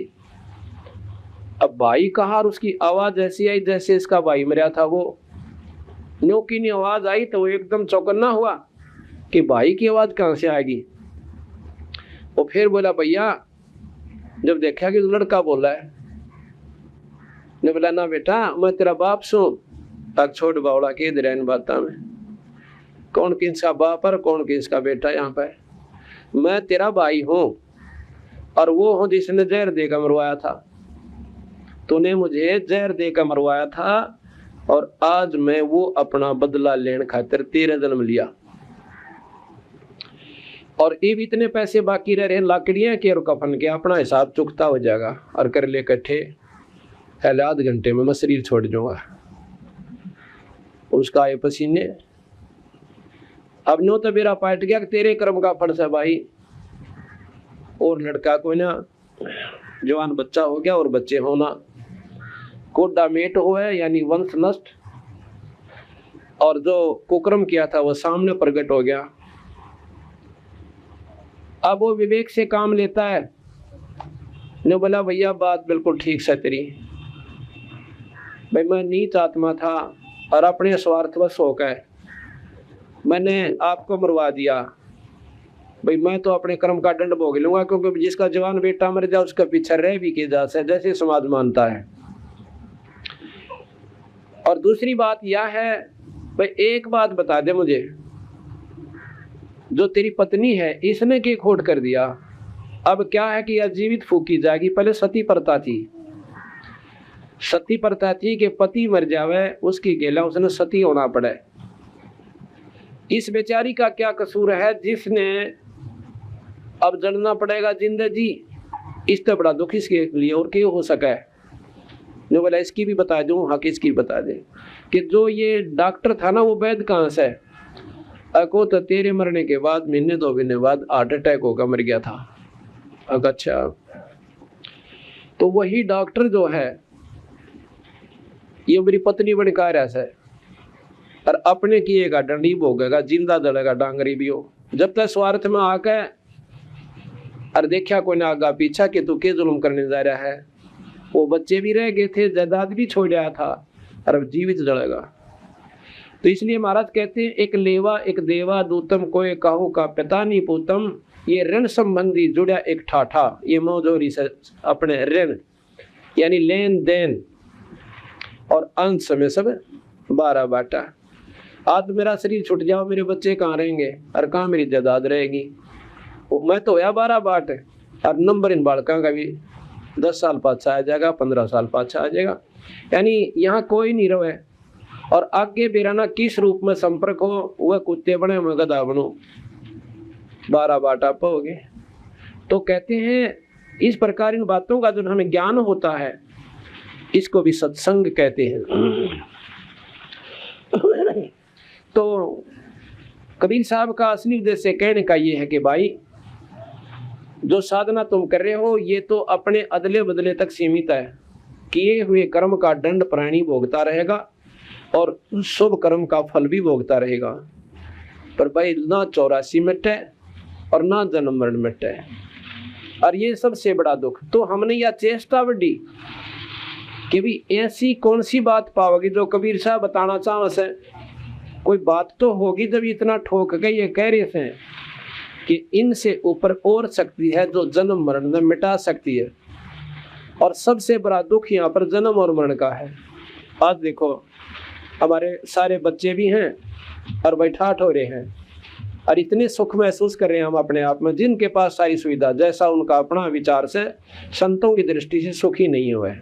अब भाई कहा, और उसकी आवाज ऐसी आई जैसे इसका भाई मरा था। वो न्योकी नी आवाज आई तो वो एकदम चौकन्ना हुआ कि भाई की आवाज कहां से आएगी। वो फिर बोला भैया, जब देखा कि लड़का बोला है ने बोला ना बेटा मैं तेरा बाप सू, तक छोड़ बावड़ा के दे इन बातों में कौन किसका बाप और कौन किसका बेटा, यहाँ पे मैं तेरा भाई हूं और वो हूं जिसने जहर देकर मरवाया था। तूने मुझे जहर देकर मरवाया था और आज मैं वो अपना बदला लेने खातिर तेरे जन्म लिया। और ये भी इतने पैसे बाकी रह रहे लाकड़ियां के और कफन के अपना हिसाब चुकता हो जाएगा और कर ले इकट्ठे पहले आध घंटे में मैं शरीर छोड़ जाऊंगा। उसका आए पसीने। अब नो तो मेरा पाट गया कि तेरे कर्म का फर्ज है भाई। और लड़का को ना जवान बच्चा हो गया और बच्चे होना कोडा मेट हो है यानी वंश नष्ट, और जो कुकर्म किया था वो सामने प्रकट हो गया। अब वो विवेक से काम लेता है। ने बोला भैया बात बिल्कुल ठीक से तेरी, भाई मैं नीच आत्मा था और अपने स्वार्थवश होकर मैंने आपको मरवा दिया। भाई मैं तो अपने कर्म का दंड भोग लूंगा क्योंकि जिसका जवान बेटा मर जाए उसका पीछा रह भी किया जा सकता जैसे समाज मानता है। और दूसरी बात यह है भाई एक बात बता दे मुझे, जो तेरी पत्नी है इसने क्या खोट कर दिया। अब क्या है कि यह जीवित फूकी जाएगी। पहले सती प्रथा थी, सती प्रथा थी कि पति मर जावे उसकी गेला उसने सती होना पड़े। इस बेचारी का क्या कसूर है जिसने अब जलना पड़ेगा जिंदगी। इससे बड़ा दुख इसके लिए और क्यों हो सका है। जो बोला इसकी भी बता दूं, हाँ किसकी बता दे कि जो ये डॉक्टर था ना वो वैद्य कहाँ से है। को तो तेरे मरने के बाद महीने 2 महीने बाद हार्ट अटैक होकर मर गया था। अच्छा तो वही डॉक्टर जो है ये मेरी पत्नी बनकर ऐसा है और अपने किएगा डंडी भोगेगा, जिंदा जलेगा डांगरी भी हो। जब तक स्वार्थ में आकर और देखा कोई ना आगा पीछा कि तू के जुल्म करने जा रहा है। वो बच्चे भी रह गए थे, जायदाद भी छोड़ आया था और अब जीवित जलेगा। तो इसलिए महाराज कहते हैं एक लेवा एक देवा दूतम कोई काहू का पिता नहीं पूतम। ये ऋण संबंधी जुड़ा एक ठाठा, ये मौजूरी से अपने ऋण यानी लेन देन और अंश में सब 12 बाटा। आज मेरा शरीर छूट जाओ मेरे बच्चे कहाँ रहेंगे और कहाँ मेरी जायदाद रहेगी। मैं तो होया 12 बाट और नंबर इन बालकों का भी 10 साल पाछा आ जाएगा, 15 साल पाछा आ जाएगा। यानी यहाँ कोई नहीं रहे और आगे बेराना किस रूप में संपर्क हो वह कुत्ते बने मैं गधा बनो, 12 बाट आप हो गए। तो कहते हैं इस प्रकार इन बातों का जो हमें ज्ञान होता है इसको भी सत्संग कहते हैं। तो कबीर साहब का असली उद्देश्य कहने का ये है कि भाई जो साधना तुम कर रहे हो ये तो अपने अदले बदले तक सीमित है। किए हुए कर्म का दंड प्राणी भोगता रहेगा और शुभ कर्म का फल भी भोगता रहेगा। पर भाई ना 84 मिटे और ना जन्म मरण मिटे, और ये सबसे बड़ा दुख। तो हमने यह चेष्टा बढ़ी कि भी ऐसी कौन सी बात पाओगी जो कबीर साहब बताना चाहो से, कोई बात तो होगी जब इतना ठोक के ये कह रहे थे कि इनसे ऊपर और शक्ति है जो जन्म मरण में मिटा सकती है, और सबसे बड़ा दुख यहाँ पर जन्म और मरण का है। आज देखो हमारे सारे बच्चे भी हैं और बैठाठ हो रहे हैं और इतने सुख महसूस कर रहे हैं हम अपने आप में, जिनके पास सारी सुविधा, जैसा उनका अपना विचार से संतों की दृष्टि से सुखी नहीं हुआ है,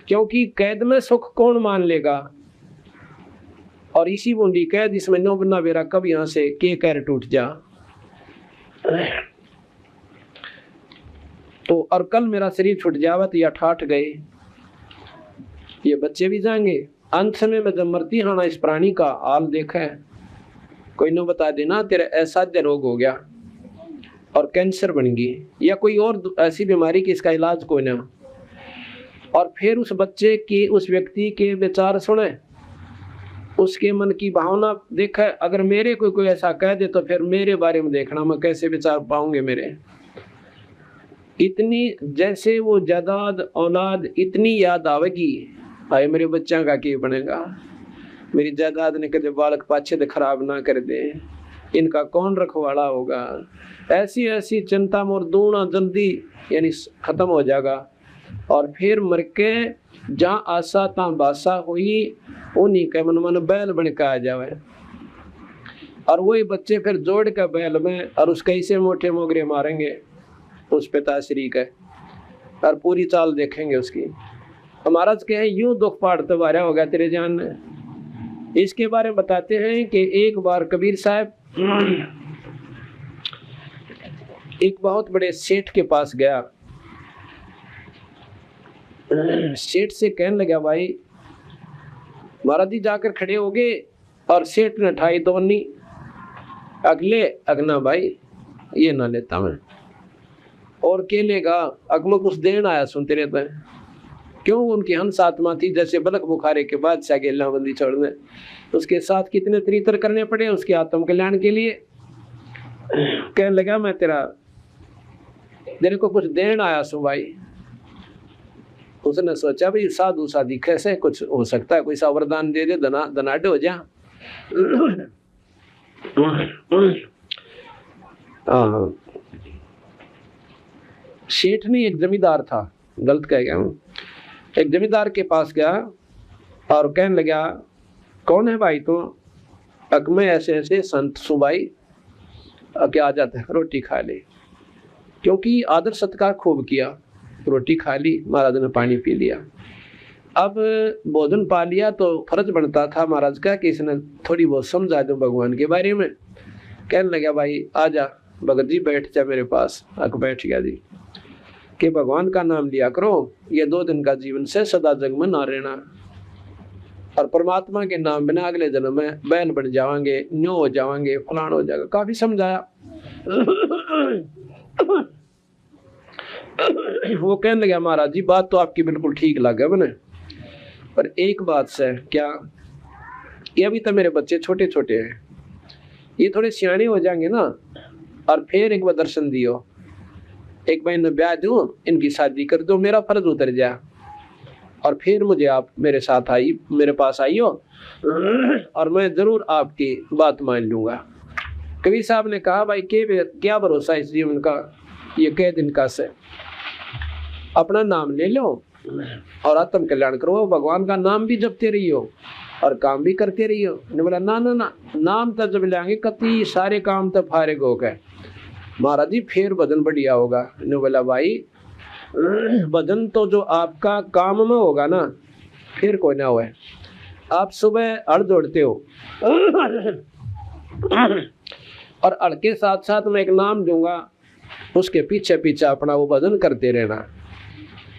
क्योंकि कैद में सुख कौन मान लेगा। और इसी बूंदी कैद इसमें नो बना बेरा कब यहाँ से के कैर टूट जा। तो और कल मेरा शरीर छूट जावा तो या ठाठ गए, ये बच्चे भी जाएंगे। अंत समय में जब मरती हाना इस प्राणी का हाल देखा है, कोई न बता देना तेरा असाध्य रोग हो गया और कैंसर बन गई या कोई और ऐसी बीमारी की इसका इलाज कोई ना, और फिर उस बच्चे की, उस व्यक्ति के विचार सुने, उसके मन की भावना देखा। अगर मेरे कोई ऐसा कह दे तो फिर मेरे बारे में देखना मैं कैसे विचार पाऊंगे मेरे। इतनी जैसे वो जायदाद औलाद इतनी याद आवेगी, भाई मेरे बच्चा का क्या बनेगा, मेरी जायदाद ने कदे बालक पाछे तो खराब ना कर दे, इनका कौन रखवाला होगा। ऐसी ऐसी चिंता मोर दूना जल्दी यानी खत्म हो जाएगा। और फिर मर के जहाँ आशा ता बासा हुई, उन्हीं के मन मन बैल बन के आ जावे, और वही बच्चे फिर जोड़ के बैल में और उसके ऐसे मोटे मोगरे मारेंगे उस पिताश्री के, और पूरी चाल देखेंगे उसकी। हमारा कहे यूं दुख पाड़ते वारा होगा तेरे जान में। इसके बारे में बताते हैं कि एक बार कबीर साहब एक बहुत बड़े सेठ के पास गया। सेठ से कहने लगा, भाई महाराज जी जाकर खड़े हो गए, और सेठ ने ठाई दोनी अगले अगना, भाई ये ना लेता मैं, और के लेगा अगम कुछ देन आया सुन तेरे पे। क्यों? उनकी हंस आत्मा थी जैसे बलक बुखारे के बाद से गेला बंदी छोड़ने, उसके साथ कितने तरीतर करने पड़े उसके आत्म कल्याण के लिए। कहने लगा मैं तेरे को कुछ देन आया सु भाई। उसने सोचा भाई साधु साधी कैसे कुछ हो सकता है, कोई सा वरदान दे दे दनाडे हो जा। सेठ ने एक जमींदार था, गलत कह गया हूँ, एक जमींदार के पास गया और कहने लगा, कौन है भाई तू? अक में ऐसे ऐसे संत सुबाई क्या आ जाता है, रोटी खा ले। क्योंकि आदर सत्कार खूब किया, रोटी खा ली, महाराज ने पानी पी लिया। अब भोजन पा लिया तो फर्ज बनता था महाराज का कि इसने थोड़ी बहुत समझा दो भगवान के बारे में। कहने लगा, भाई आजा भगत जी बैठ जा मेरे पास। अक बैठ गया जी कि भगवान का नाम लिया करो, ये 2 दिन का जीवन से सदा जग में ना रहना, और परमात्मा के नाम बिना अगले जन्म में बैल बन जावांगे, न्यो हो जावांगे, फलान हो जाएगा। काफी समझाया। वो कहने लगा, महाराज जी बात तो आपकी बिल्कुल ठीक लगा मैंने, पर एक बात से क्या, ये अभी तो मेरे बच्चे छोटे छोटे हैं, ये थोड़े सियाने हो जाएंगे ना, और फिर एक बार दर्शन दियो, एक महीने ब्याह दूं, इनकी शादी कर दो, मेरा फर्ज उतर जाए, और फिर मुझे आप मेरे साथ आई, मेरे पास आइयो, और मैं जरूर आपकी बात मान लूंगा। कबीर साहब ने कहा, भाई क्या भरोसा इस जीवन का, ये कई दिन का से अपना नाम ले लो और आत्म कल्याण करो, भगवान का नाम भी जपते रहियो और काम भी करते रहियो। ने बोला, ना ना ना, नाम तो जब लेंगे कति सारे काम तो फारिग हो गए महाराज जी, फिर भजन बढ़िया होगा। ने बोला, भाई भजन तो जो आपका काम में होगा ना, फिर कोई ना हुआ। आप सुबह हड़ जोड़ते हो और हड़ के साथ साथ मैं एक नाम दूंगा, उसके पीछे पीछे अपना वो भजन करते रहना।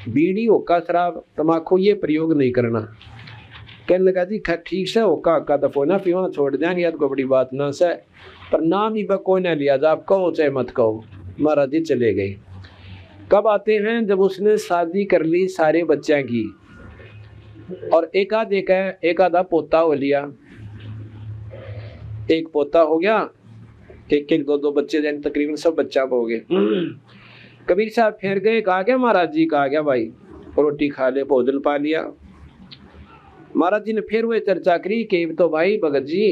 बीड़ी होका शराब तम्बाकू ये प्रयोग नहीं करना। कहने लगा, जी ठीक से होका का दफो ना पीवा, छोड़ देंगे को बड़ी बात ना से, पर नाम ही कोई ना लिया जा, आप कहो चाहे मत कहो। महाराज जी चले गए। कब आते हैं? जब उसने शादी कर ली सारे बच्चों की, और एक आधा पोता हो लिया। एक पोता हो गया, एक एक दो दो बच्चे, यानी तकरीबन सब बच्चा हो गए। कबीर साहब फिर गए, कहा गया महाराज जी, कहा गया भाई रोटी खा ले, भोजन पा लिया। महाराज जी ने फिर वही चर्चा करी कि तो भाई भगत जी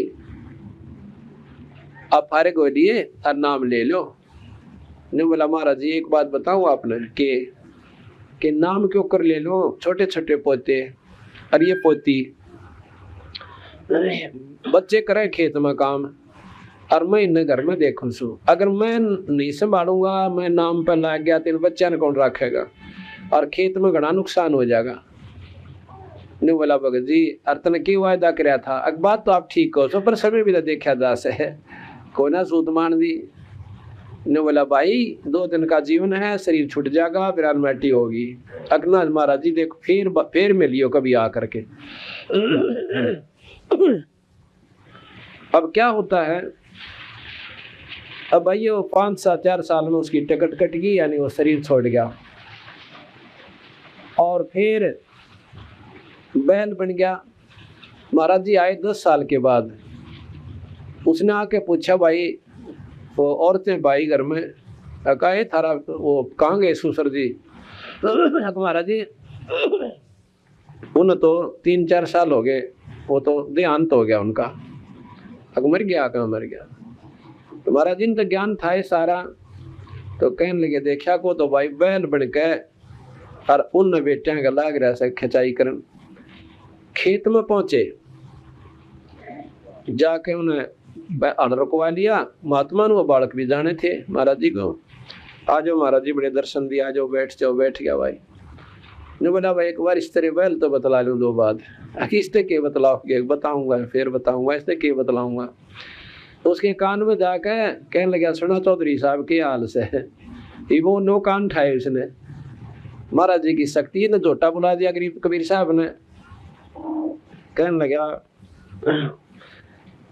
आप फारिग हो लिए और नाम ले लो। ने बोला महाराज जी एक बात बताऊं आपने कि नाम क्यों कर ले लो, छोटे छोटे पोते और ये पोती, बच्चे करें खेत में काम और मैं इन्हें घर में देखूं सू, अगर मैं नहीं संभालूंगा, मैं नाम पर लग गया तो बच्चा ने कौन रखेगा और खेत में घना नुकसान हो जाएगा। ने बोला भगत जी अर्तन की वायदा कराया था, अक बात तो आप ठीक कहो सो, पर समय भी तो देखा जा से को ना सूत मान दी। ने बोला भाई 2 दिन का जीवन है, शरीर छूट जाएगा, फिर अनमैटी होगी। अगना महाराज जी देखो फिर मिलियो कभी आ करके। अब क्या होता है, अब भाई वो 5-4 साल में उसकी टिकट कट गई, यानी वो शरीर छोड़ गया और फिर बैल बन गया। महाराज जी आए 10 साल के बाद, उसने आके पूछा भाई वो औरतें भाई घर में, कहा थारा वो कहाँ गए ससुर जी? महाराज जी उन्हें तो 3-4 साल हो गए, वो तो देहांत हो गया उनका। मर गया, कहाँ मर गया? तो महाराज जी ने तो ज्ञान था ये सारा, तो कहने लगे देखा को तो भाई बैल बन के और उन बेटिया का लाग रहा से खिंचाई करन। खेत में पहुंचे, जाके उन्हें रुकवा लिया। महात्मा ने वो बालक भी जाने थे महाराज जी को, आ जाओ महाराज जी बड़े दर्शन दिया, आ जाओ बैठ जाओ। बैठ गया भाई। ने बोला भाई एक बार इस तरह बैल तो बतला लूँ 2 बात, इससे के बतलाओगे? बताऊंगा, फिर बताऊंगा, इससे के बतलाऊंगा। तो उसके कान में जाके कहने लगा सुना चौधरी साहब के हाल से, वो नो कान ठाए उसने। महाराज जी की शक्ति ने झोटा बुला दिया गरीब कबीर साहब ने। कहने लगा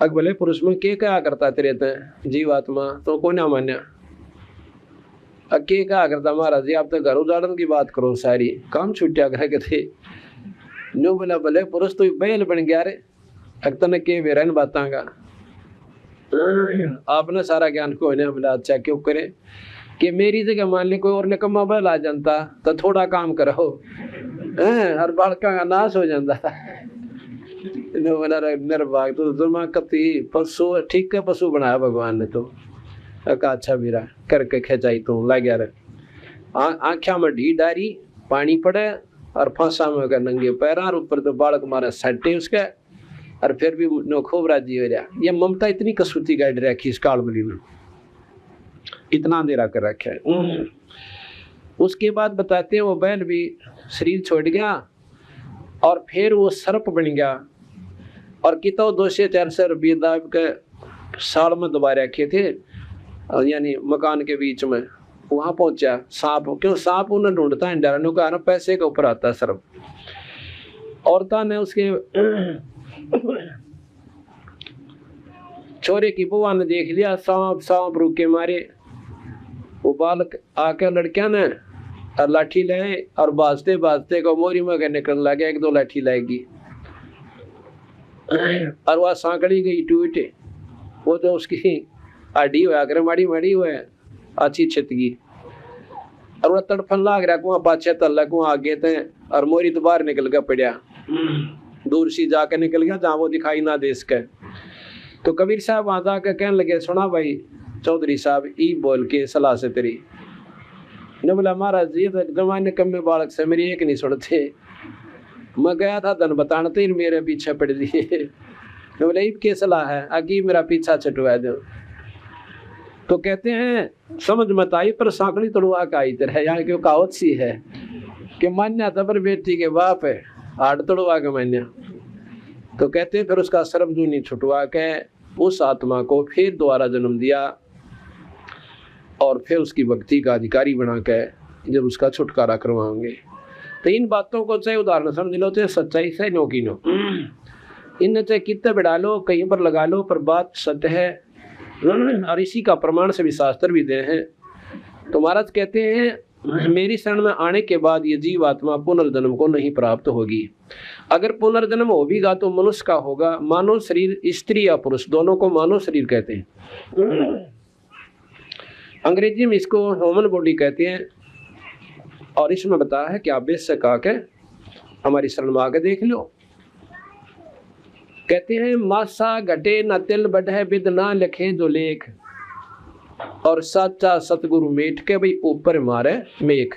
अकबले पुरुष में के क्या करता तेरे ते जीवात्मा तो को ना मान्या, के क्या करता महाराज जी? आप तो घर उजाड़न की बात करो, सारी काम छुट्टिया कर थे। नो बोला भले पुरुष तो बैल बन गया रे, अक्तन के बेरन बातां का आपने सारा ज्ञान को ने बोला अच्छा क्यों करे कि मेरी जगह मान ले कोई और ने कमा बैल आ जाता तो थोड़ा काम करो हर बालका का नाश हो जाता। निर्भाग तो तुम कति पशु ठीक है, पशु बनाया भगवान ने तो अच्छा बीरा करके खिंचाई तू लग गया। आँखा में ढी डारी पानी पड़े और फांसा में नंगे पैर ऊपर तो बालक मारे सटे उसके और फिर भी नो खूब राजी हो रहा। ये ममता इतनी कसूती गाइड रखी इस कालबली में, इतना अंधेरा कर रखा है। उसके बाद बताते हैं वो बैल भी शरीर छोड़ गया और फिर वो सर्प बन गया और कितो 200-400 रुपये दाब के साल में दबा रखे थे, यानी मकान के बीच में। वहां पहुंचा सांप, क्यों सांप उन्हें ढूंढता है डरने का, पैसे के ऊपर आता है सर्प। औरता ने उसके छोरे की बुआ ने देख लिया, सांप सांप रुके मारे। वो बालक आके लड़किया ने और लाठी लाए और बाजते बाजते को मोरी में निकल लगे, 1-2 लाठी लाएगी और वह सांकड़ी गई टूट, वो तो उसकी आडी हुआ कर माड़ी माड़ी हुआ अच्छी छितगी और वह तड़फन लाग रहा कुआ पाछे तल्ला कुआ आगे थे और मोरी तो बाहर निकल गया पड़ा, दूर सी जाके निकल गया जहाँ वो दिखाई ना दे सके। तो कबीर साहब वहां जाकर कहने लगे सुना भाई चौधरी साहब ई बोल के सलाह से तेरी। ने बोला महाराज जी तो जमाने कम में बालक से मेरी एक नहीं सुनते, मैं गया था धन बताने तो मेरे पीछे पड़ दिए। बोले ईब के सलाह है आगे मेरा पीछा छटवा दो। तो कहते हैं समझ मत आई पर सांकड़ी तड़ुआ का आई तरह, यहाँ की कहावत सी है कि मान्या था पर बेटी के बाप है हाड तड़ुआ का मान्या। तो कहते हैं फिर उसका सर्वजूनी छुटवा के उस आत्मा को फिर दोबारा जन्म दिया और फिर उसकी भक्ति का अधिकारी बना के जब उसका छुटकारा करवाएंगे। तो इन बातों को चाहे उदाहरण समझ लो, चाहे सच्चाई से नो की नो, इन चाहे कितने बढ़ा लो कहीं पर लगा लो, पर बात सत्य है और इसी का प्रमाण से भी शास्त्र भी दे हैं। तो महाराज कहते हैं मेरी शरण में आने के बाद ये जीव आत्मा पुनर्जन्म को नहीं प्राप्त होगी। अगर पुनर्जन्म हो भी गा तो मनुष्य का होगा। मानव शरीर स्त्री या पुरुष दोनों को मानव शरीर कहते हैं। अंग्रेजी में इसको ह्यूमन बॉडी कहते हैं। और इसमें बताया है कि आप बेशक आके हमारी शरण में आके देख लो। कहते हैं मासा घटे न तिल बढ़े बिद ना लिखे जो लेख, और साचा सतगुरु मेट के भाई ऊपर मारे मेघ।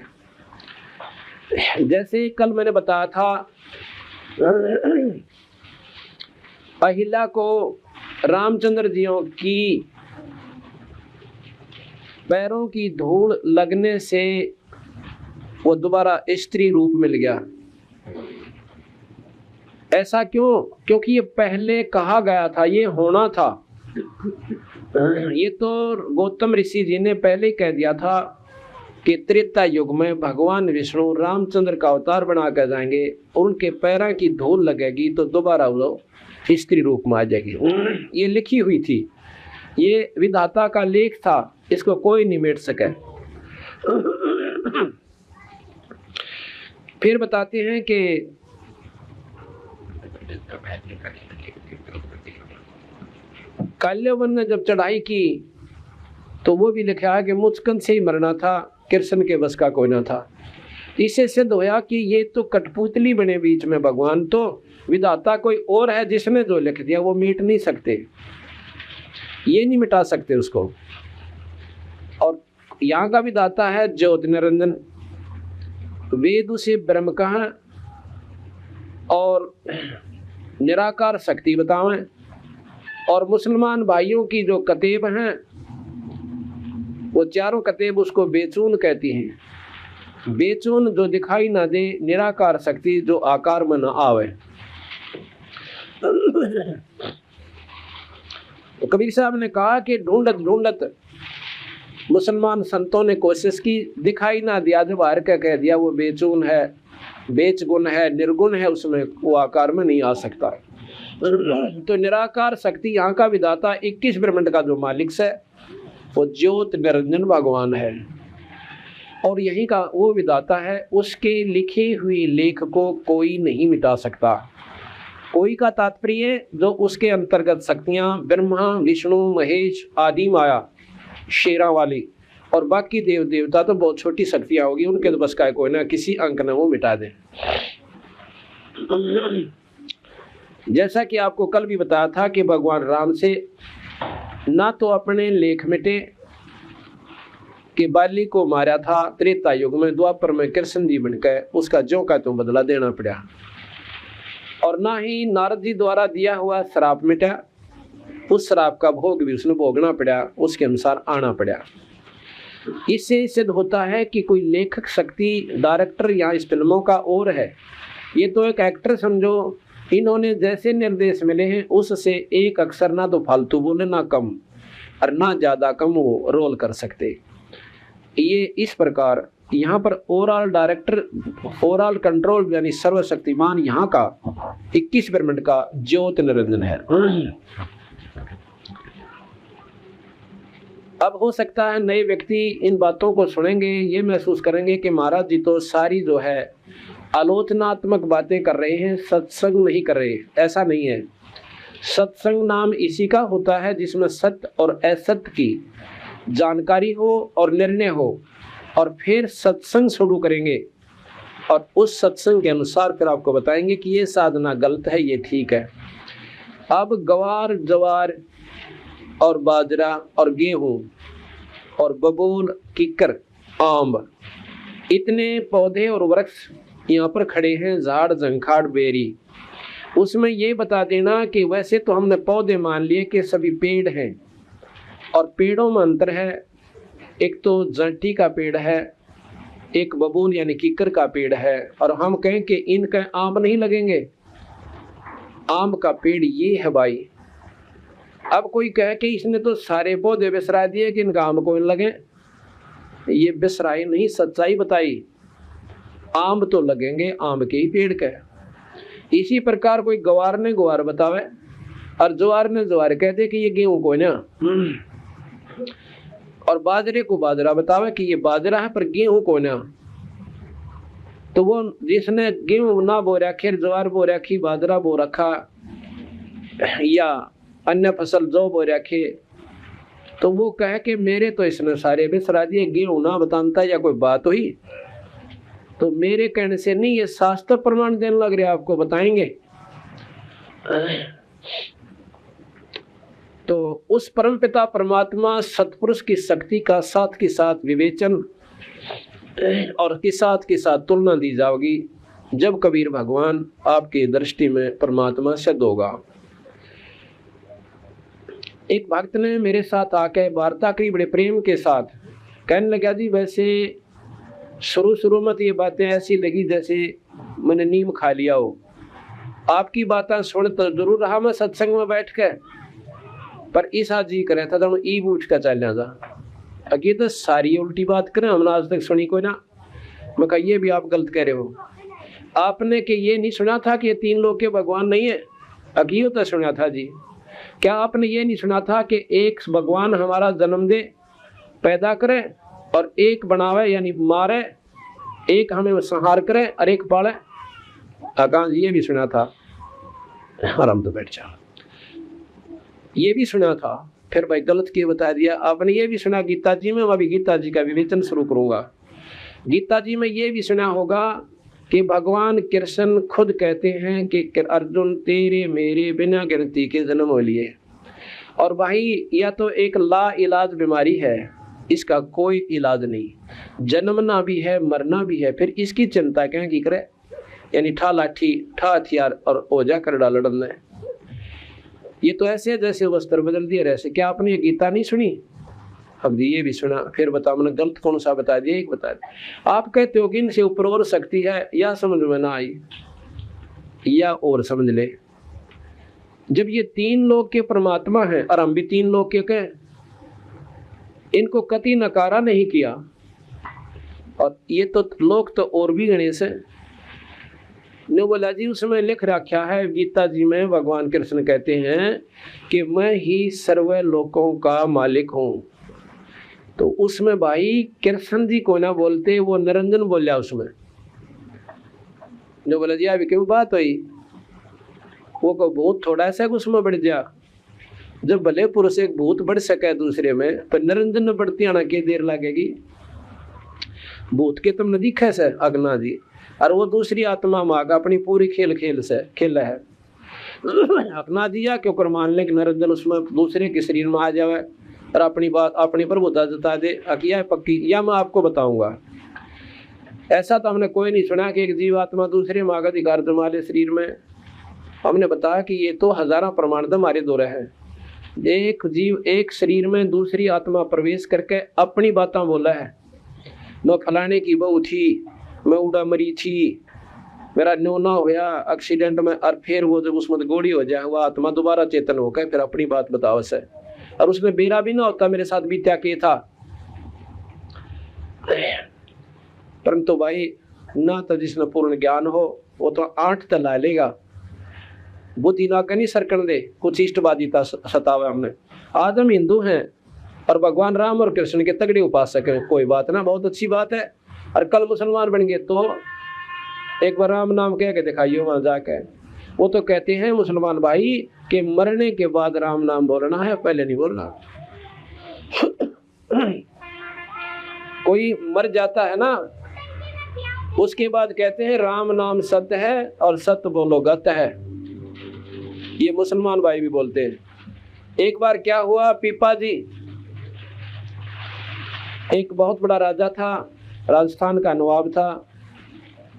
जैसे कल मैंने बताया था अहिल्या को रामचंद्र जियों की पैरों की धूल लगने से वो दोबारा स्त्री रूप मिल गया। ऐसा क्यों? क्योंकि ये पहले कहा गया था, ये होना था। ये तो गौतम ऋषि जी ने पहले ही कह दिया था कि त्रेता युग में भगवान विष्णु रामचंद्र का अवतार बना कर जाएंगे, उनके पैरों की धूल लगेगी तो दोबारा वो स्त्री रूप में आ जाएगी। ये लिखी हुई थी, ये विधाता का लेख था, इसको कोई नहीं मिट सके। फिर बताते हैं कि काल्यवन ने जब चढ़ाई की तो वो भी लिखा है कि मुचकन से ही मरना था, कृष्ण के बस का कोई ना था। इससे सिद्ध होया कि ये तो कठपुतली बने बीच में, भगवान तो विधाता कोई और है जिसने जो लिख दिया वो मिट नहीं सकते, ये नहीं मिटा सकते उसको। और यहाँ का विधाता है ज्योति निरंजन, वेद उसे ब्रह्म कहा और निराकार शक्ति बतावें। और मुसलमान भाइयों की जो कतेब हैं वो चारों कतेब उसको बेचून कहती हैं। बेचून जो दिखाई ना दे, निराकार शक्ति जो आकार में न आवे। कबीर साहब ने कहा कि ढूंढत ढूंढत मुसलमान संतों ने कोशिश की, दिखाई ना दिया, जब हार के कह दिया वो बेचून है, बेच गुण है, निर्गुण है, उसमें वो आकार में नहीं आ सकता। तो निराकार शक्ति यहाँ का विधाता 21 ब्रह्मांड का जो मालिक है वो ज्योत निरंजन भगवान है। और यही का वो विधाता है, उसके लिखे हुए लेख को कोई नहीं मिटा सकता। कोई का तात्पर्य जो उसके अंतर्गत शक्तियाँ ब्रह्मा विष्णु महेश आदि माया शेरा वाली और बाकी देव देवता तो बहुत छोटी शक्तियाँ होगी, उनके तो बस का कोई ना किसी अंक ने वो मिटा दे। जैसा कि आपको कल भी बताया था कि भगवान राम से ना तो अपने लेख मिटे कि बाली को मारा था त्रेता युग में, द्वापर में कृष्ण जी बनकर उसका ज्यों का त्यों बदला देना पड़ा, और ना ही नारद जी द्वारा दिया हुआ श्राप मिटा, उस श्राप का भोग भी उसने भोगना पड़ा, उसके अनुसार आना पड़ा। इससे सिद्ध होता है कि कोई लेखक शक्ति डायरेक्टर या इस फिल्मों का और है, ये तो एक एक्टर समझो। इन्होंने जैसे निर्देश मिले हैं उससे एक अक्षर ना तो फालतू बोले ना कम और ना ज्यादा कम वो रोल कर सकते। ये इस प्रकार यहाँ पर ओवरऑल डायरेक्टर, ओवरऑल कंट्रोल यानी सर्वशक्तिमान यहाँ का 21 ब्रह्मांड का ज्योत निरंजन है। अब हो सकता है नए व्यक्ति इन बातों को सुनेंगे, ये महसूस करेंगे कि महाराज जी तो सारी जो है आलोचनात्मक बातें कर रहे हैं, सत्संग नहीं कर रहे। ऐसा नहीं है। सत्संग नाम इसी का होता है जिसमें सत्य और असत्य की जानकारी हो और निर्णय हो, और फिर सत्संग शुरू करेंगे और उस सत्संग के अनुसार फिर आपको बताएंगे कि ये साधना गलत है, ये ठीक है। अब गवार जवार और बाजरा और गेहूं और बबूल किक्कर आम इतने पौधे और वृक्ष यहाँ पर खड़े हैं, झाड़ झंखाड़ बेरी, उसमें ये बता देना कि वैसे तो हमने पौधे मान लिए कि सभी पेड़ हैं और पेड़ों में अंतर है। एक तो जंटी का पेड़ है, एक बबूल यानी किक्कर का पेड़ है, और हम कहें कि इनका आम नहीं लगेंगे। आम का पेड़ ये है भाई। अब कोई कहे कि इसने तो सारे पौधे बिसरा दिए कि इनका आम को लगे, ये बिसराई नहीं, सच्चाई बताई। आम तो लगेंगे आम के ही पेड़ के। इसी प्रकार कोई गवार ने गवार बतावे और ज्वार ने ज्वार कह दे कि ये गेहूं को ना, और बाजरे को बाजरा बतावे कि ये बाजरा है पर गेहूं को ना। तो वो जिसने गेहूं ना बो रखे, ज्वार बो रखी, बाजरा बो रखा या अन्य फसल जो बो रखे, तो वो कहे कि मेरे तो इसने सारे बिसरा दिए, गेहूं ना बताता या कोई बात हुई। तो मेरे कहने से नहीं, ये शास्त्र प्रमाण देने लग रहे, आपको बताएंगे। तो उस परमपिता परमात्मा सतपुरुष की शक्ति का साथ के साथ विवेचन और के साथ तुलना दी जाएगी जब कबीर भगवान आपकी दृष्टि में परमात्मा सिद्ध होगा। एक भक्त ने मेरे साथ आके वार्ता करी बड़े प्रेम के साथ, कहने लगा जी वैसे शुरू में तो ये बातें ऐसी लगी जैसे मैंने नीम खा लिया हो, आपकी बातें सुन तो जरूर रहा मैं सत्संग में बैठ के, पर इस आज जी करे था तो ई बूझ कर चल जा। अगे तो सारी उल्टी बात करें, हमने आज तक सुनी कोई ना। मैं कहा ये भी आप गलत कह रहे हो, आपने कि ये नहीं सुना था कि ये तीन लोग के भगवान नहीं है? अगियो तो सुना था जी। क्या आपने ये नहीं सुना था कि एक भगवान हमारा जन्म दे, पैदा करे और एक बनावे यानी मारे, एक हमें संहार करे और एक पाले? आकाश ये भी सुना था। आराम तो बैठ जा, ये भी सुना था। फिर भाई गलत क्यों बता दिया आपने? ये भी सुना गीता जी में, मैं अभी गीता जी का विवेचन शुरू करूंगा। गीता जी में ये भी सुना होगा कि भगवान कृष्ण खुद कहते हैं कि अर्जुन तेरे मेरे बिना गिनती के जन्म हो लिए। और भाई या तो एक ला इलाज बीमारी है, इसका कोई इलाज नहीं, जन्मना भी है मरना भी है, फिर इसकी चिंता क्या की करे? यानी ठा लाठी ठा हथियार और ओजा कर डाल लड़ना है। ये तो ऐसे जैसे वस्त्र बदल दिए ऐसे। क्या आपने ये गीता नहीं सुनी? अब ये भी सुना। फिर बताओ मैंने गलत कौन सा बता दिया? एक बता दिया। आप कहते हो कि इनसे ऊपर और शक्ति है, या समझ में ना आई या और समझ ले। जब ये तीन लोग के परमात्मा है और हम भी तीन लोग के कहें, इनको कति नकारा नहीं किया। और ये तो लोग तो और भी गणेश है ने बोला जी, उसमें लिख रखा है गीता जी में, भगवान कृष्ण कहते हैं कि मैं ही सर्व लोकों का मालिक हूँ। तो उसमें भाई कृष्ण जी को ना बोलते, वो निरंजन बोल जाए उसमें। जो बोला जी अभी क्यों बात हुई, वो को भूत थोड़ा सा उसमें बढ़ जा। जब भले पुरुष एक भूत बढ़ सके दूसरे में, पर निरंजन में बढ़ती आना के देर लगेगी। भूत के तुम नदी कैसे अगना जी, और वो दूसरी आत्मा माग अपनी पूरी खेल से खेल है। अपना दिया क्यों कर मान ले कि निरंजन उसमें दूसरे के शरीर में आ जाए और अपनी बात अपनी प्रभुता जता दे। अकिया है पक्की, या मैं आपको बताऊंगा। ऐसा तो हमने कोई नहीं सुना कि एक जीवात्मा दूसरे माग अधिकार जमा ले शरीर में। हमने बताया कि ये तो हजारों प्रमाण हमारे दौरे हैं। एक जीव एक शरीर में दूसरी आत्मा प्रवेश करके अपनी बातें बोला है। मैं फलाने की बहू थी, मैं उड़ा मरी थी, मेरा न्योना होया एक्सीडेंट में, और फिर वो जब उसमें गोली हो जाए वो आत्मा दोबारा चेतन होकर फिर अपनी बात बताओ से। और उसमें बेरा भी ना होता मेरे साथ बीत्या के था। परंतु भाई ना तो जिसने पूर्ण ज्ञान हो वो तो 8 तला लेगा, बुद्धि ना कहीं सरकन दे, कुछ इष्टवादिता सतावे हमने। आज हम हिंदू हैं और भगवान राम और कृष्ण के तगड़े उपासक हैं, कोई बात ना, बहुत अच्छी बात है। और कल मुसलमान बन गए तो एक बार राम नाम कह के दिखाइए वहां जाके। वो तो कहते हैं मुसलमान भाई कि मरने के बाद राम नाम बोलना है, पहले नहीं बोलना। कोई मर जाता है ना, उसके बाद कहते हैं राम नाम सत्य है और सत्य बोलो गत है। ये मुसलमान भाई भी बोलते हैं। एक बार क्या हुआ, पीपा जी एक बहुत बड़ा राजा था, राजस्थान का नवाब था,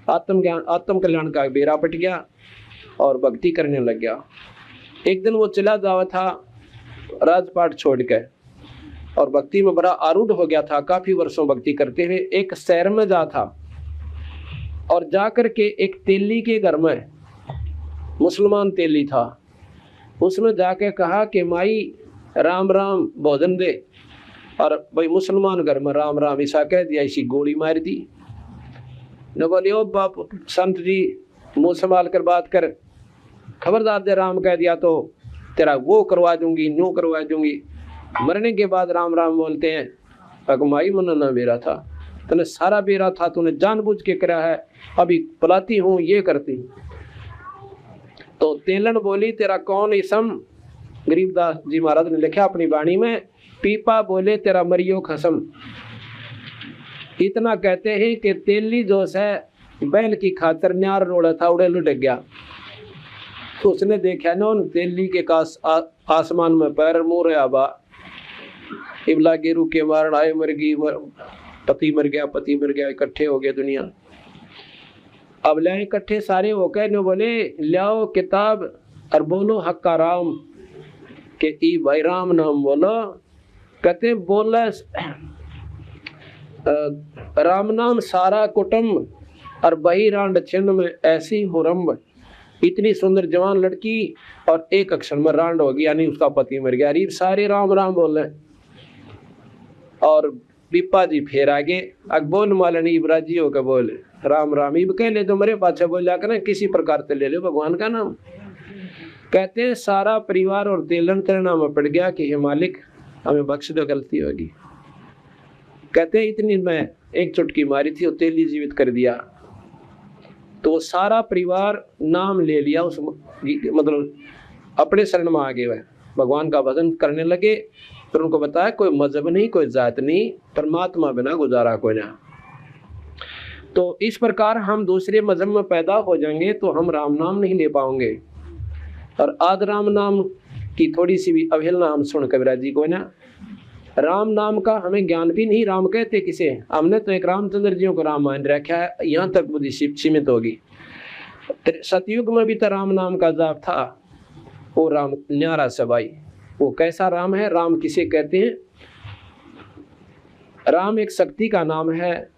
आत्म कल्याण का बेरा पट गया और भक्ति करने लग गया। एक दिन वो चला जावा था राजपाट छोड़ के और भक्ति में बड़ा आरूढ़ हो गया था। काफी वर्षों भक्ति करते हुए एक शहर में जा था और जाकर के एक तेली के घर में, मुसलमान तेली था, उसमें जाके कहा कि माई राम राम भोजन दे। और भाई मुसलमान घर में राम राम ऐसा कह दिया, इसी गोली मार दी। न बोले ओ बाप संत जी मुंह संभाल कर बात कर, खबरदार दे राम कह दिया तो तेरा वो करवा दूंगी न्यू करवा दूंगी। मरने के बाद राम राम बोलते हैं अगमाई मन ना बेरा था, तने सारा बेरा था, तूने जानबूझ के करा है, अभी पलाती हूँ ये करती। तो तेलन बोली तेरा कौन इसम, गरीबदास जी महाराज ने लिखा अपनी वाणी में, पीपा बोले तेरा मरियो खसम। इतना कहते हैं कि तेली जो है बैल की खातर न्यार रोड़ा था, उड़े लुढ़क गया। तो उसने देखा ना उन तेली के आसमान में पैर मुँह रहा बा, इबला गेरू के मार आए मरगी, पति मर गया, इकट्ठे हो गए दुनिया। अब ले इकट्ठे सारे हो गए, ने बोले लाओ किताब और बोलो हक्का राम, के ई भाई राम नाम बोलो। कहते बोला राम नाम सारा कुटुम्ब, और बही रांड छिन्न में ऐसी हुरम्ब। इतनी सुंदर जवान लड़की और एक अक्षर में रांड हो गई, यानी उसका पति मर गया। अरीब सारे राम राम बोले। और बिप्पा जी फिर आगे अकबोल मालनी इब्राजी होकर बोले राम राम। इब कह ले तो मेरे पाछे बोल जाकर ना किसी प्रकार से ले लो भगवान का नाम। कहते हैं सारा परिवार और तेलन तेरे नाम में पड़ गया कि हे मालिक हमें बख्श दो, गलती होगी। कहते हैं इतनी मैं एक चुटकी मारी थी और तेली जीवित कर दिया। तो सारा परिवार नाम ले लिया, उस मतलब अपने शरण में आ गए, वह भगवान का भजन करने लगे। फिर उनको बताया कोई मजहब नहीं, कोई जात नहीं, परमात्मा बिना गुजारा कोई ना। तो इस प्रकार हम दूसरे मजहब में पैदा हो जाएंगे तो हम राम नाम नहीं ले पाएंगे। और आद राम नाम की थोड़ी सी भी अवहेलना हम सुन कबीरा जी को ना, राम नाम का हमें ज्ञान भी नहीं। राम कहते किसे, हमने तो एक रामचंद्र जी को राम मान रखा है, यहाँ तक बुद्धि सीमित होगी। सतयुग में भी तो राम नाम का जाप था, वो राम न्यारा सबाई। वो कैसा राम है, राम किसे कहते हैं? राम एक शक्ति का नाम है,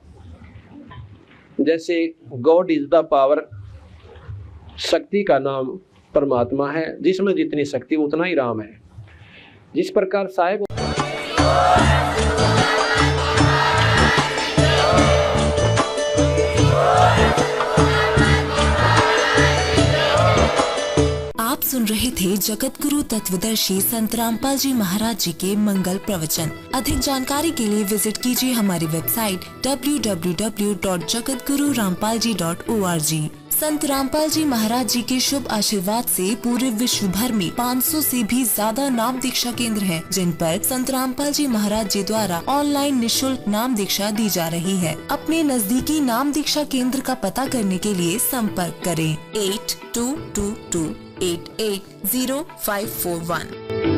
जैसे गॉड इज द पावर, शक्ति का नाम परमात्मा है, जिसमें जितनी शक्ति उतना ही राम है। जिस प्रकार साहेब आप सुन रहे थे जगत गुरु तत्वदर्शी संत रामपाल जी महाराज जी के मंगल प्रवचन। अधिक जानकारी के लिए विजिट कीजिए हमारी वेबसाइट www.jagatgururampalji.org। संत रामपाल जी महाराज जी के शुभ आशीर्वाद से पूरे विश्व भर में 500 से भी ज्यादा नाम दीक्षा केंद्र हैं, जिन पर संत रामपाल जी महाराज जी द्वारा ऑनलाइन निशुल्क नाम दीक्षा दी जा रही है। अपने नजदीकी नाम दीक्षा केंद्र का पता करने के लिए संपर्क करें 8222880541।